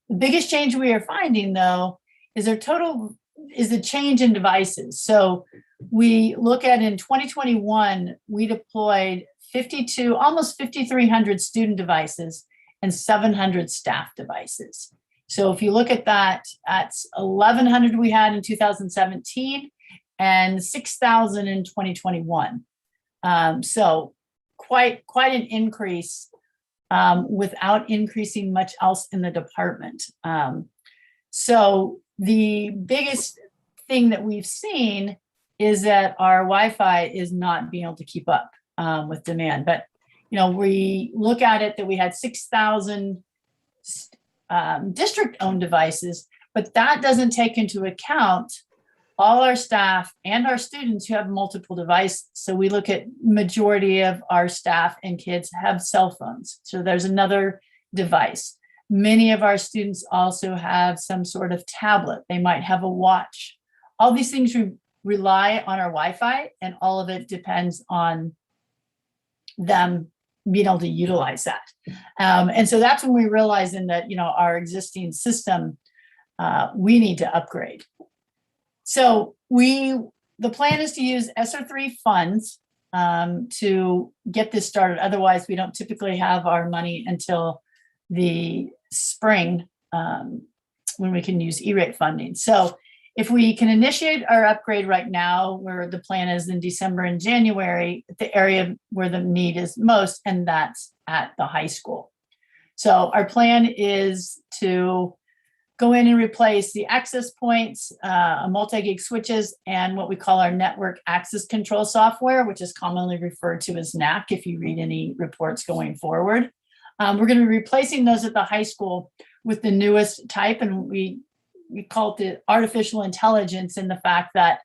The biggest change we are finding, though, is the change in devices. So we look at in 2021, we deployed almost 5,300 student devices and 700 staff devices. So if you look at that, that's 1,100 we had in 2017 and 6,000 in 2021. So quite an increase without increasing much else in the department. So the biggest thing that we've seen is that our Wi-Fi is not being able to keep up with demand. But we look at it that we had 6,000 district-owned devices, but that doesn't take into account all our staff and our students who have multiple devices. So we look at majority of our staff and kids have cell phones. So there's another device. Many of our students also have some sort of tablet. They might have a watch. All these things rely on our Wi-Fi, and all of it depends on them being able to utilize that. And so that's when we realized that, our existing system, we need to upgrade. So the plan is to use ESSER 3 funds to get this started. Otherwise, we don't typically have our money until the spring when we can use E-rate funding. So if we can initiate our upgrade right now, where the plan is in December and January, the area where the need is most, and that's at the high school. So our plan is to go in and replace the access points, multi-gig switches, and what we call our network access control software, which is commonly referred to as NAC if you read any reports going forward. We're going to be replacing those at the high school with the newest type, and we call it the artificial intelligence, in the fact that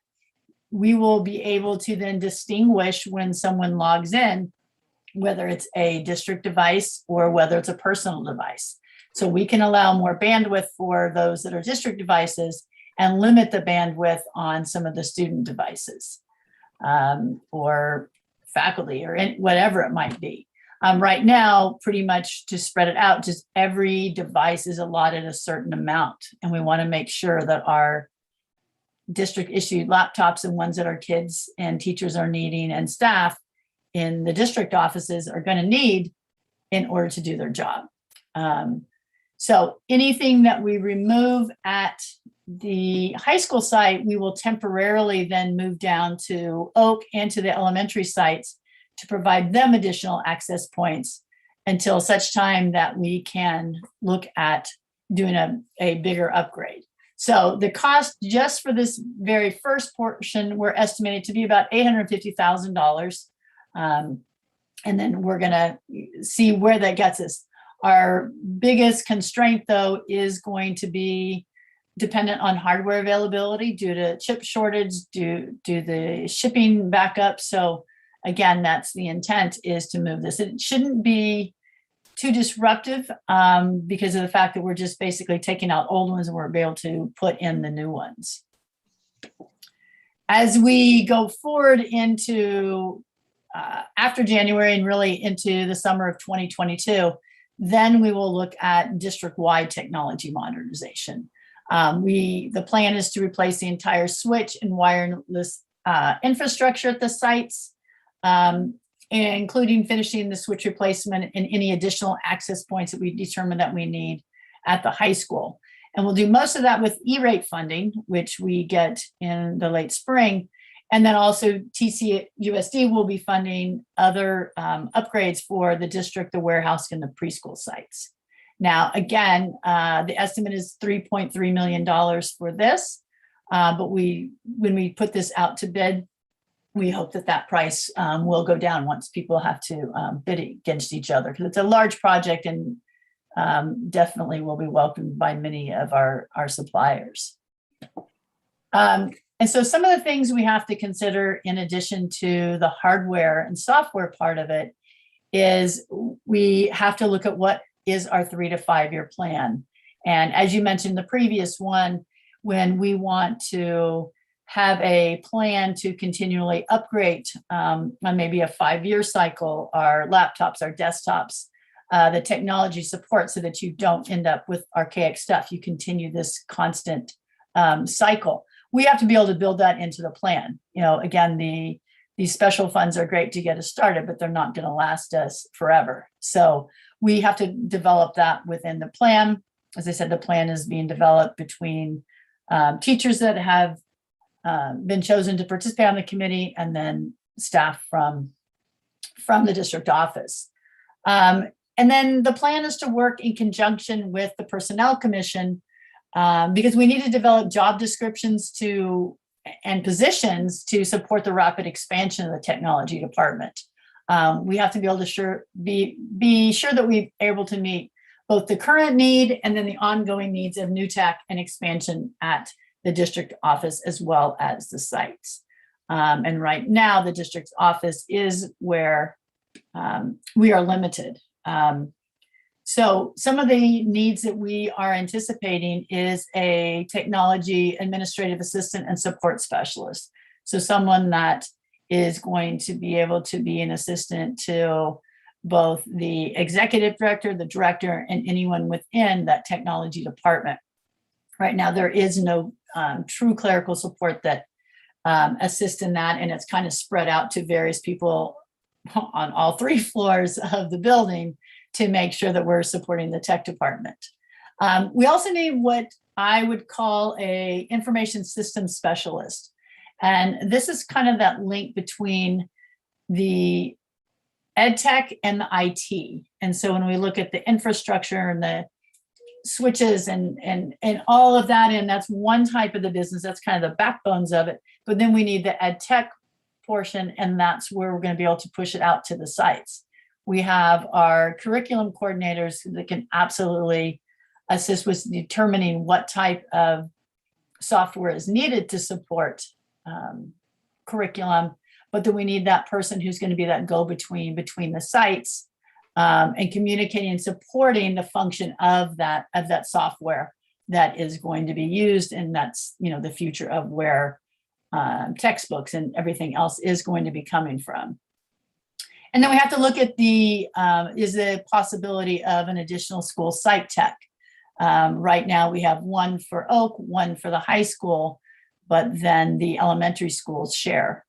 we will be able to then distinguish when someone logs in, whether it's a district device or whether it's a personal device. So we can allow more bandwidth for those that are district devices and limit the bandwidth on some of the student devices or faculty or whatever it might be. Right now, pretty much to spread it out, just every device is allotted a certain amount. And we want to make sure that our district issued laptops and ones that our kids and teachers are needing and staff in the district offices are going to need in order to do their job. So anything that we remove at the high school site, we will temporarily then move down to Oak and to the elementary sites to provide them additional access points until such time that we can look at doing a bigger upgrade. So the cost just for this very first portion, we're estimated to be about $850,000. And then we're gonna see where that gets us. Our biggest constraint, though, is going to be dependent on hardware availability due to chip shortage, due to the shipping backup. So again, that's the intent, is to move this. It shouldn't be too disruptive because of the fact that we're just basically taking out old ones and we're able to put in the new ones. As we go forward into after January and really into the summer of 2022, then we will look at district-wide technology modernization. The plan is to replace the entire switch and wireless infrastructure at the sites, including finishing the switch replacement and any additional access points that we determine that we need at the high school. And we'll do most of that with E-rate funding, which we get in the late spring. And then also TCUSD will be funding other upgrades for the district, the warehouse, and the preschool sites. Now, again, the estimate is $3.3 million for this. But when we put this out to bid, we hope that that price will go down once people have to bid against each other, because it's a large project and definitely will be welcomed by many of our suppliers. And so some of the things we have to consider in addition to the hardware and software part of it is we have to look at what is our 3 to 5 year plan. And as you mentioned, the previous one, when we want to have a plan to continually upgrade on maybe a 5-year cycle, our laptops, our desktops, the technology support, so that you don't end up with archaic stuff. You continue this constant cycle. We have to be able to build that into the plan. You know, again, these special funds are great to get us started, but they're not going to last us forever. So we have to develop that within the plan. As I said, the plan is being developed between teachers that have been chosen to participate on the committee, and then staff from the district office. And then the plan is to work in conjunction with the Personnel Commission, because we need to develop job descriptions and positions to support the rapid expansion of the technology department. We have to be able to be sure that we're able to meet both the current need and then the ongoing needs of new tech and expansion at the district office as well as the sites. And right now, the district's office is where we are limited. So some of the needs that we are anticipating is a technology administrative assistant and support specialist. So someone that is going to be able to be an assistant to both the executive director, the director, and anyone within that technology department. Right now, there is no true clerical support that assists in that, and it's kind of spread out to various people on all 3 floors of the building to make sure that we're supporting the tech department. We also need what I would call a information systems specialist. And this is kind of that link between the ed tech and the IT. And so when we look at the infrastructure and the switches and all of that, and that's one type of the business, that's kind of the backbones of it. But then we need the ed tech portion, and that's where we're going to be able to push it out to the sites. We have our curriculum coordinators that can absolutely assist with determining what type of software is needed to support curriculum, but then we need that person who's going to be that go-between between the sites and communicating and supporting the function of that software that is going to be used. And that's, you know, the future of where textbooks and everything else is going to be coming from. And then we have to look at is the possibility of an additional school site tech. Right now we have one for Oak, one for the high school, but then the elementary schools share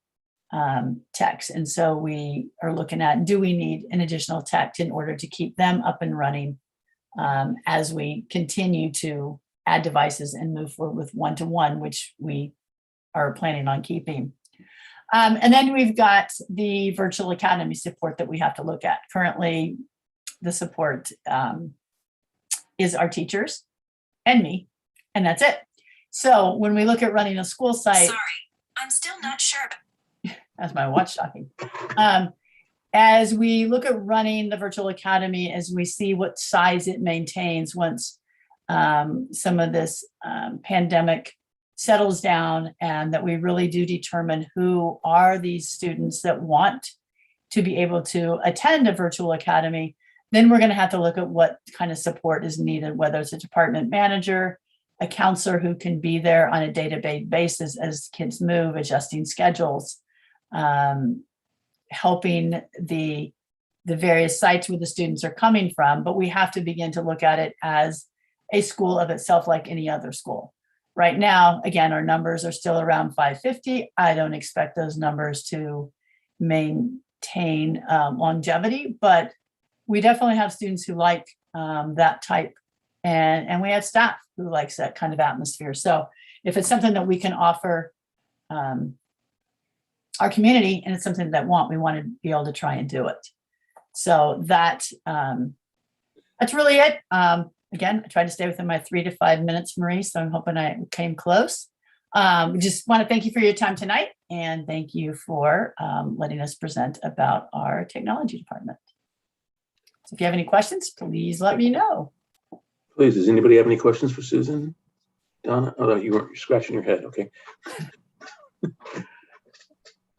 techs. And so we are looking at, do we need an additional tech in order to keep them up and running as we continue to add devices and move forward with one-to-one, which we are planning on keeping. And then we've got the virtual academy support that we have to look at. Currently, the support is our teachers and me, and that's it. So when we look at running a school site— Sorry, I'm still not sure. That's my watch talking. As we look at running the virtual academy, as we see what size it maintains once some of this pandemic settles down, and that we really do determine who are these students that want to be able to attend a virtual academy, then we're going to have to look at what kind of support is needed, whether it's a department manager, a counselor who can be there on a day-to-day basis as kids move, adjusting schedules, helping the various sites where the students are coming from. But we have to begin to look at it as a school of itself like any other school. Right now, again, our numbers are still around 550. I don't expect those numbers to maintain longevity, but we definitely have students who like that type, and we have staff who likes that kind of atmosphere. So if it's something that we can offer our community and it's something that we want to be able to try and do it. So that's really it. Again, I tried to stay within my 3 to 5 minutes, Marie, so I'm hoping I came close. We just want to thank you for your time tonight, and thank you for letting us present about our technology department. So if you have any questions, please let me know. Please, does anybody have any questions for Susan? Donna? Oh, you're scratching your head. Okay.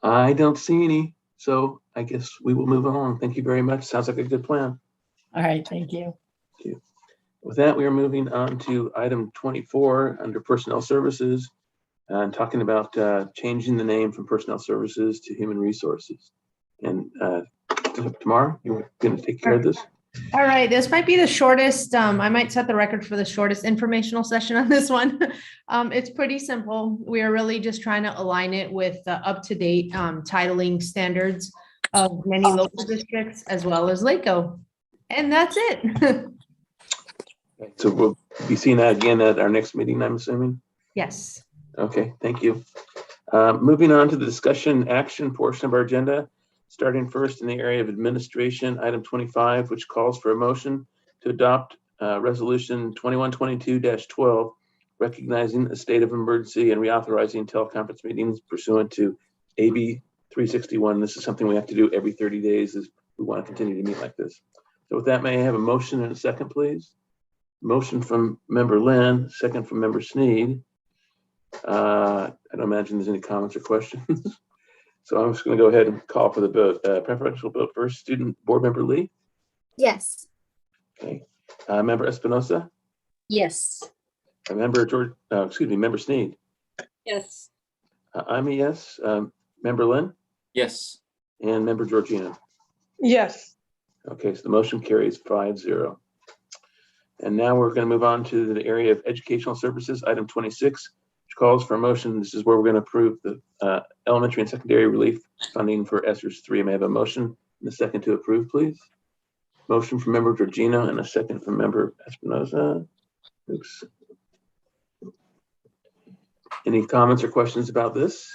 I don't see any, so I guess we will move on. Thank you very much. Sounds like a good plan. All right, thank you. Thank you. With that, we are moving on to item 24 under Personnel Services and talking about changing the name from Personnel Services to Human Resources. And Tamara, you're going to take care of this? All right, this might be the shortest, I might set the record for the shortest informational session on this one. It's pretty simple. We are really just trying to align it with the up-to-date titling standards of many local districts as well as LACO. And that's it. So we'll be seeing that again at our next meeting, I'm assuming? Yes. Okay, thank you. Moving on to the discussion action portion of our agenda, starting first in the area of administration, item 25, which calls for a motion to adopt resolution 2122-12, recognizing a state of emergency and reauthorizing teleconference meetings pursuant to AB 361. This is something we have to do every 30 days as we want to continue to meet like this. So with that, may I have a motion and a second, please? Motion from member Lynn, second from member Sneed. I don't imagine there's any comments or questions. So I'm just going to go ahead and call for the vote. Preferential vote first, student board member Lee. Yes. Okay. Member Espinosa. Yes. Member member Sneed. Yes. I'm a yes. Member Lynn. Yes. And member Georgina. Yes. Okay, so the motion carries 5-0. And now we're going to move on to the area of educational services, item 26, which calls for a motion. This is where we're going to approve the elementary and secondary relief funding for ESSERS 3. May I have a motion and a second to approve, please? Motion from member Georgina and a second from member Espinosa. Oops. Any comments or questions about this?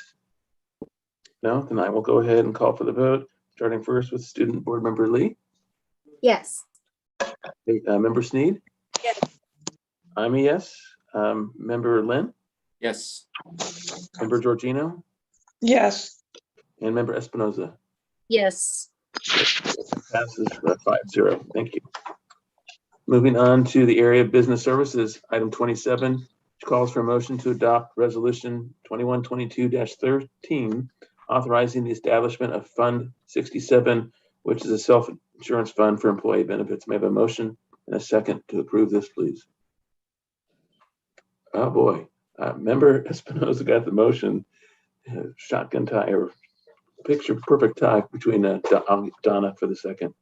No, then I will go ahead and call for the vote, starting first with student board member Lee. Yes. Okay, member Sneed. Yes. I'm a yes. Member Lynn. Yes. Member Georgino. Yes. And member Espinosa. Yes. Passes 5-0. Thank you. Moving on to the area of business services, item 27, which calls for a motion to adopt resolution 2122-13, authorizing the establishment of Fund 67, which is a self-insurance fund for employee benefits. May I have a motion and a second to approve this, please? Oh boy, member Espinosa got the motion. Shotgun tie or picture perfect tie between Donna for the second.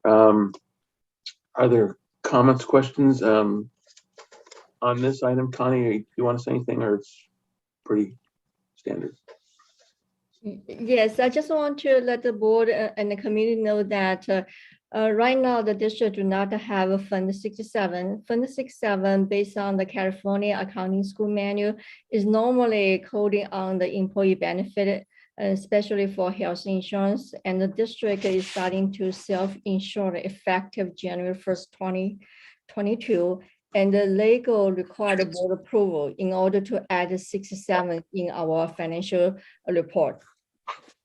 Are there comments, questions on this item? Connie, do you want to say anything, or it's pretty standard? Yes, I just want to let the board and the community know that right now the district do not have a Fund 67. Fund 67, based on the California Accounting School Manual, is normally coding on the employee benefit, especially for health insurance. And the district is starting to self-insure effective January 1st, 2022. And the legal required board approval in order to add 67 in our financial report.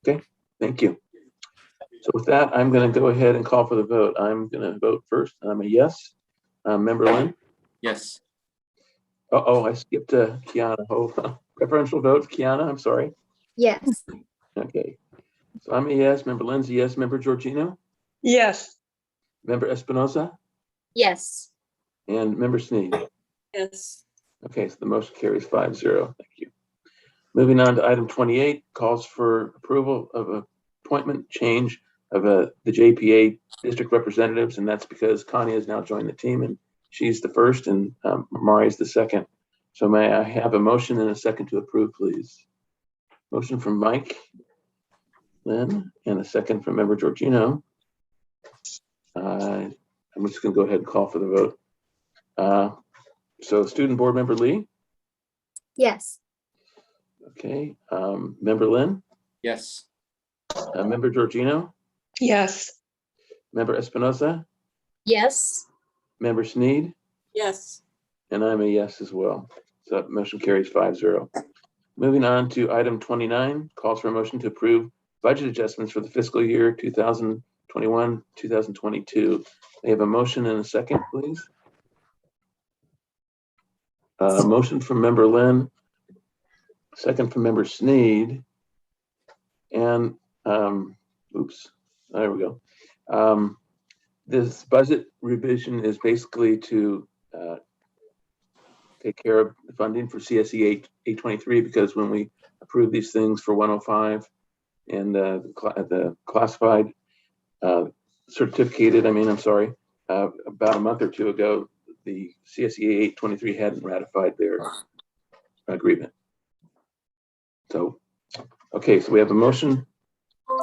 Okay, thank you. So with that, I'm going to go ahead and call for the vote. I'm going to vote first. I'm a yes. Member Lynn? Yes. Oh, I skipped Kiana. Hold on. Preferential vote, Kiana, I'm sorry. Yes. Okay. So I'm a yes. Member Lynn's a yes. Member Georgino? Yes. Member Espinosa? Yes. And member Sneed? Yes. Okay, so the motion carries 5-0. Thank you. Moving on to item 28, calls for approval of appointment change of the JPA district representatives, and that's because Connie has now joined the team and she's the first and Mari's the second. So may I have a motion and a second to approve, please? Motion from Mike Lynn and a second from member Georgino. I'm just going to go ahead and call for the vote. So student board member Lee. Yes. Okay. Member Lynn. Yes. Member Georgino. Yes. Member Espinosa. Yes. Member Sneed. Yes. And I'm a yes as well. So that motion carries 5-0. Moving on to item 29, calls for a motion to approve budget adjustments for the fiscal year 2021-2022. May I have a motion and a second, please? Motion from member Lynn, second from member Sneed. And oops, there we go. This budget revision is basically to take care of the funding for CSE 823, because when we approve these things for 105 and the classified certificated, about a month or two ago, the CSE 823 hadn't ratified their agreement. So, okay, so we have a motion.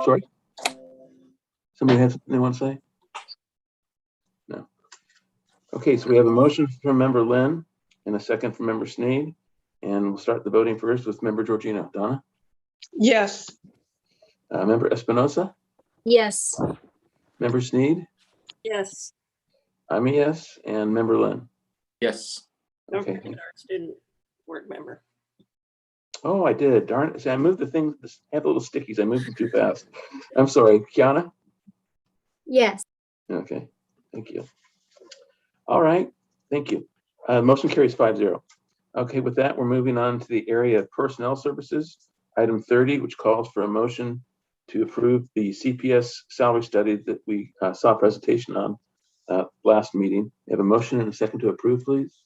Sorry? Somebody has something they want to say? No. Okay, so we have a motion from member Lynn and a second from member Sneed. And we'll start the voting first with member Georgino. Donna? Yes. Member Espinosa? Yes. Member Sneed? Yes. I'm a yes. And member Lynn? Yes. Don't Okay. forget our student board member. Oh, I did. Darn it. See, I moved the thing, I have the little stickies. I moved them too fast. I'm sorry. Kiana? Yes. Okay. Thank you. All right. Thank you. Motion carries 5-0. Okay, with that, we're moving on to the area of personnel services. Item 30, which calls for a motion to approve the CPS salary study that we saw a presentation on last meeting. We have a motion and a second to approve, please.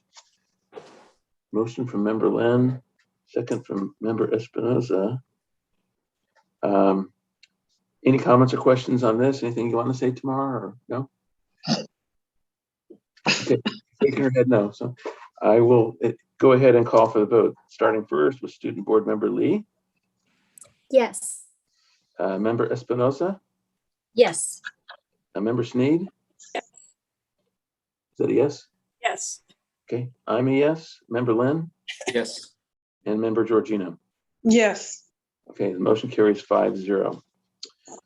Motion from member Lynn, second from member Espinosa. Any comments or questions on this? Anything you want to say tomorrow or no? Okay, shaking her head no. So I will go ahead and call for the vote, starting first with student board member Lee. Yes. Member Espinosa. Yes. Member Sneed. Yes. Is that a yes? Yes. Okay, I'm a yes. Member Lynn Yes. and member Georgino. Yes. Okay, the motion carries 5-0.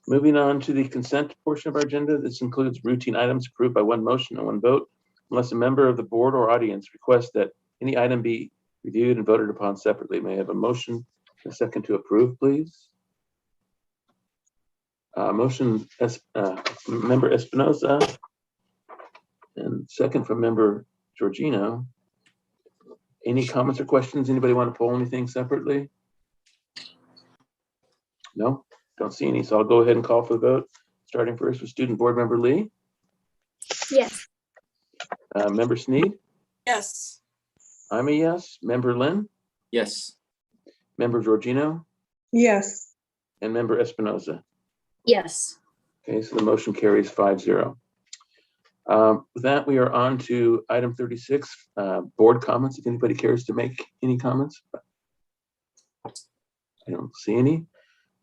Moving on to the consent portion of our agenda. This includes routine items approved by one motion and one vote, unless a member of the board or audience requests that any item be reviewed and voted upon separately. May I have a motion and a second to approve, please? Motion from member Espinosa and second from member Georgino. Any comments or questions? Anybody want to pull anything separately? No, don't see any. So I'll go ahead and call for the vote, starting first with student board member Lee. Yes. Member Sneed. Yes. I'm a yes. Member Lynn. Yes. Member Georgino. Yes. And member Espinosa. Yes. Okay, so the motion carries 5-0. With that, we are on to item 36, board comments. If anybody cares to make any comments. I don't see any.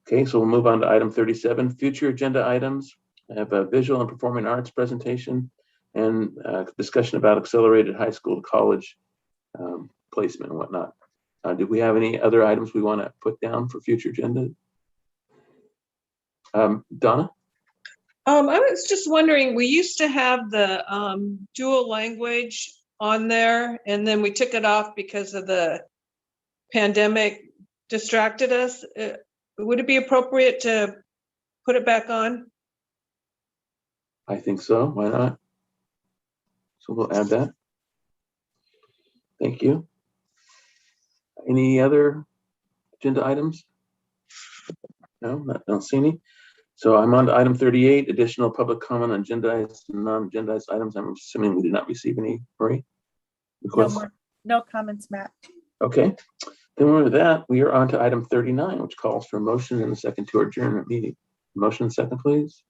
Okay, so we'll move on to item 37, future agenda items. I have a visual and performing arts presentation and discussion about accelerated high school to college placement and whatnot. Do we have any other items we want to put down for future agenda? Donna? I was just wondering, we used to have the dual language on there, and then we took it off because of the pandemic distracted us. Would it be appropriate to put it back on? I think so. Why not? So we'll add that. Thank you. Any other agenda items? No, don't see any. So I'm on to item 38, additional public comment on agendized and non-agendized items. I'm assuming we did not receive any, Marie? Requests? No comments, Matt. Okay. Then with that, we are on to item 39, which calls for a motion and a second to adjourn the meeting. Motion second, please.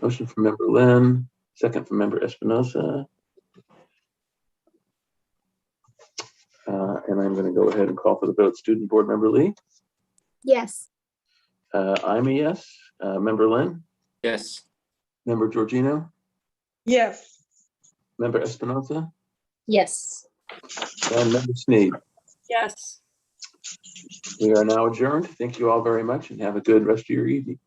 Motion from member Lynn, second from member Espinosa. And I'm going to go ahead and call for the vote. Student Board Member Lee? Yes. I'm a yes. Member Lynn? Yes. Member Georgino? Yes. Member Espinosa? Yes. And Member Sneed? Yes. We are now adjourned. Thank you all very much and have a good rest of your evening.